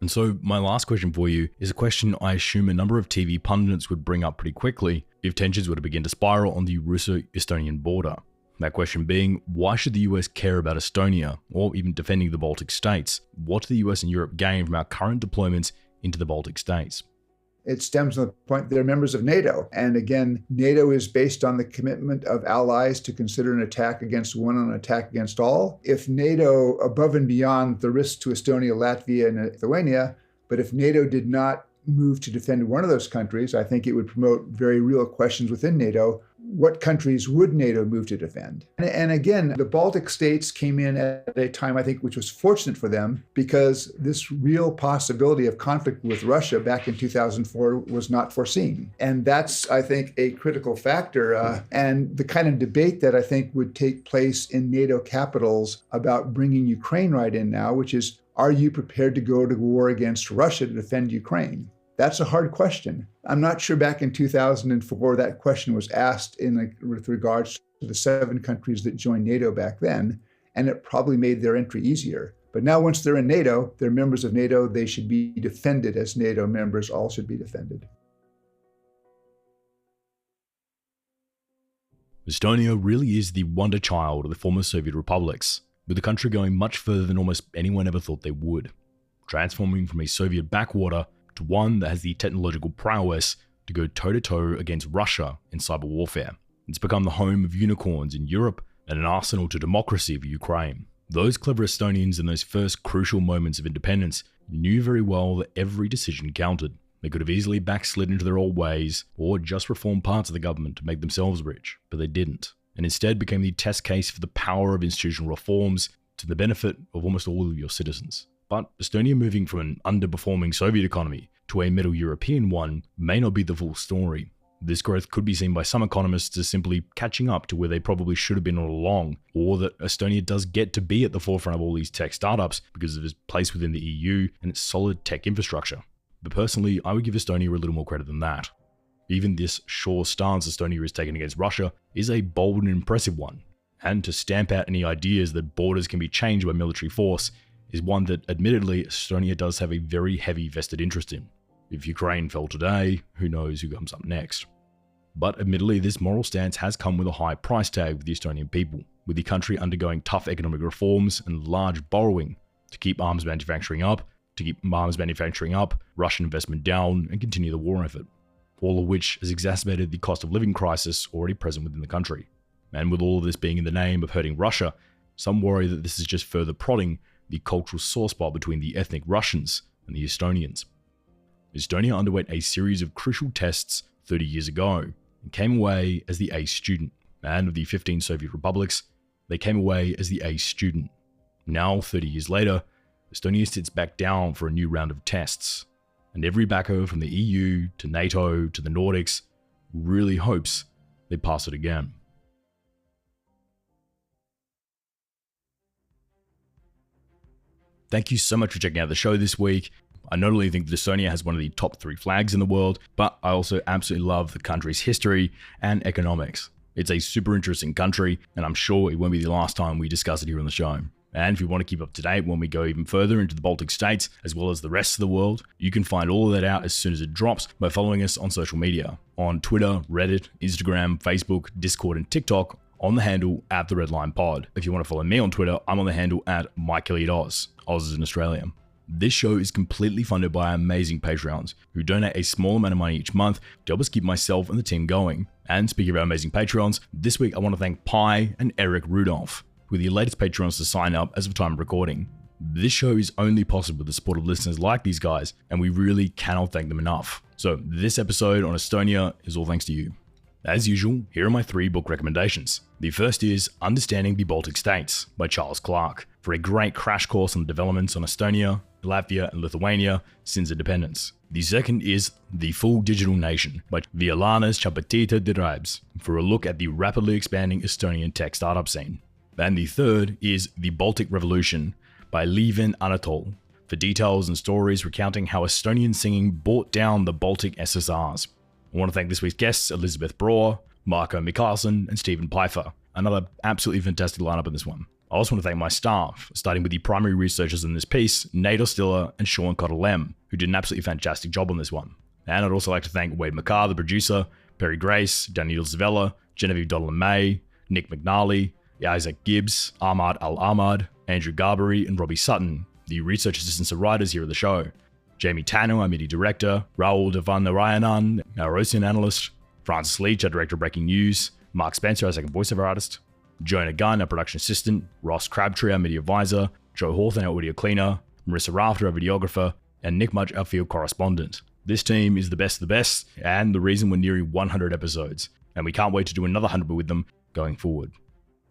S1: And so my last question for you is a question I assume a number of TV pundits would bring up pretty quickly if tensions were to begin to spiral on the Russo-Estonian border. That question being, why should the US care about Estonia, or even defending the Baltic states? What do the US and Europe gain from our current deployments into the Baltic states?
S5: It stems from the point they're members of NATO. And again, NATO is based on the commitment of allies to consider an attack against one and an attack against all. If NATO, above and beyond the risk to Estonia, Latvia, and Lithuania, But if NATO did not move to defend one of those countries, I think it would promote very real questions within NATO. What countries would NATO move to defend? And again, the Baltic states came in at a time, I think, which was fortunate for them because this real possibility of conflict with Russia back in 2004 was not foreseen. And that's, I think, a critical factor. And the kind of debate that I think would take place in NATO capitals about bringing Ukraine right in now, which is, are you prepared to go to war against Russia to defend Ukraine? That's a hard question. I'm not sure back in 2004 that question was asked with regards to the 7 countries that joined NATO back then, and it probably made their entry easier. But now once they're in NATO, they're members of NATO, they should be defended as NATO members, all should be defended.
S1: Estonia really is the wonder child of the former Soviet republics, with the country going much further than almost anyone ever thought they would, transforming from a Soviet backwater to one that has the technological prowess to go toe-to-toe against Russia in cyber warfare. It's become the home of unicorns in Europe and an arsenal to democracy for Ukraine. Those clever Estonians in those first crucial moments of independence knew very well that every decision counted. They could have easily backslid into their old ways or just reformed parts of the government to make themselves rich, but they didn't, and instead became the test case for the power of institutional reforms to the benefit of almost all of your citizens. But Estonia moving from an underperforming Soviet economy to a Middle European one may not be the full story. This growth could be seen by some economists as simply catching up to where they probably should have been all along, or that Estonia does get to be at the forefront of all these tech startups because of its place within the EU and its solid tech infrastructure. But personally, I would give Estonia a little more credit than that. Even this sure stance Estonia has taken against Russia is a bold and impressive one, and to stamp out any ideas that borders can be changed by military force is one that admittedly Estonia does have a very heavy vested interest in. If Ukraine fell today, who knows who comes up next. But admittedly, this moral stance has come with a high price tag for the Estonian people, with the country undergoing tough economic reforms and large borrowing to keep arms manufacturing up, Russian investment down, and continue the war effort, all of which has exacerbated the cost of living crisis already present within the country. And with all of this being in the name of hurting Russia, some worry that this is just further prodding the cultural sore spot between the ethnic Russians and the Estonians. Estonia underwent a series of crucial tests 30 years ago and came away as the ace student. And of the 15 Soviet republics, they came away as the ace student. Now, 30 years later, Estonia sits back down for a new round of tests, and every backer from the EU to NATO to the Nordics really hopes they pass it again. Thank you so much for checking out the show this week. I not only think that Estonia has one of the top 3 flags in the world, but I also absolutely love the country's history and economics. It's a super interesting country, and I'm sure it won't be the last time we discuss it here on the show. And if you want to keep up to date when we go even further into the Baltic states, as well as the rest of the world, you can find all of that out as soon as it drops by following us on social media. On Twitter, Reddit, Instagram, Facebook, Discord, and TikTok, on the handle @TheRedLinePod. If you want to follow me on Twitter, I'm on the handle @MikeElliotOz. Oz is in Australia. This show is completely funded by our amazing Patreons, who donate a small amount of money each month to help us keep myself and the team going. And speaking of our amazing Patreons, this week I want to thank Pi and Eric Rudolph, who are the latest Patreons to sign up as of time of recording. This show is only possible with the support of listeners like these guys, and we really cannot thank them enough. So this episode on Estonia is all thanks to you. As usual, here are my 3 book recommendations. The first is Understanding the Baltic States by Charles Clark, for a great crash course on the developments on Estonia, Latvia, and Lithuania since independence. The second is The Full Digital Nation by Violanas Chapatita Dirabs, for a look at the rapidly expanding Estonian tech startup scene. And the third is The Baltic Revolution by Levin Anatol, for details and stories recounting how Estonian singing brought down the Baltic SSRs. I want to thank this week's guests, Elisabeth Braw, Marko, Mihkelson, and Stephen Pfeiffer. Another absolutely fantastic lineup in this one. I also want to thank my staff, starting with the primary researchers in this piece, Nate Ostiller and Sean Cottle-Lem, who did an absolutely fantastic job on this one. And I'd also like to thank Wade McCarr, the producer, Perry Grace, Daniel Zavella, Genevieve Dolan-May, Nick McNally, Isaac Gibbs, Ahmad Al-Ahmad, Andrew Garbery, and Robbie Sutton, the research assistants and writers here at the show. Jamie Tanner, our media director, Raul Devanarayanan, our OCEAN analyst, Francis Leach, our director of breaking news, Mark Spencer, our second voiceover artist, Jonah Gunn, our production assistant, Ross Crabtree, our media advisor, Joe Hawthorne, our audio cleaner, Marissa Rafter, our videographer, and Nick Mudge, our field correspondent. This team is the best of the best, and the reason we're nearing 100 episodes, and we can't wait to do another 100 with them going forward.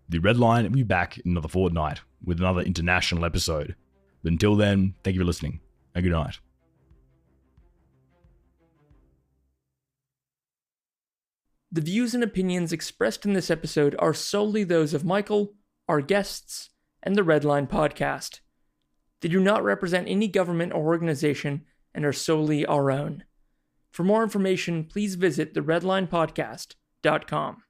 S1: The Red Line will be back in another fortnight with another international episode. But until then, thank you for listening, and good night.
S2: The views and opinions expressed in this episode are solely those of Michael, our guests, and the Red Line podcast. They do not represent any government or organization and are solely our own. For more information, please visit theredlinepodcast.com.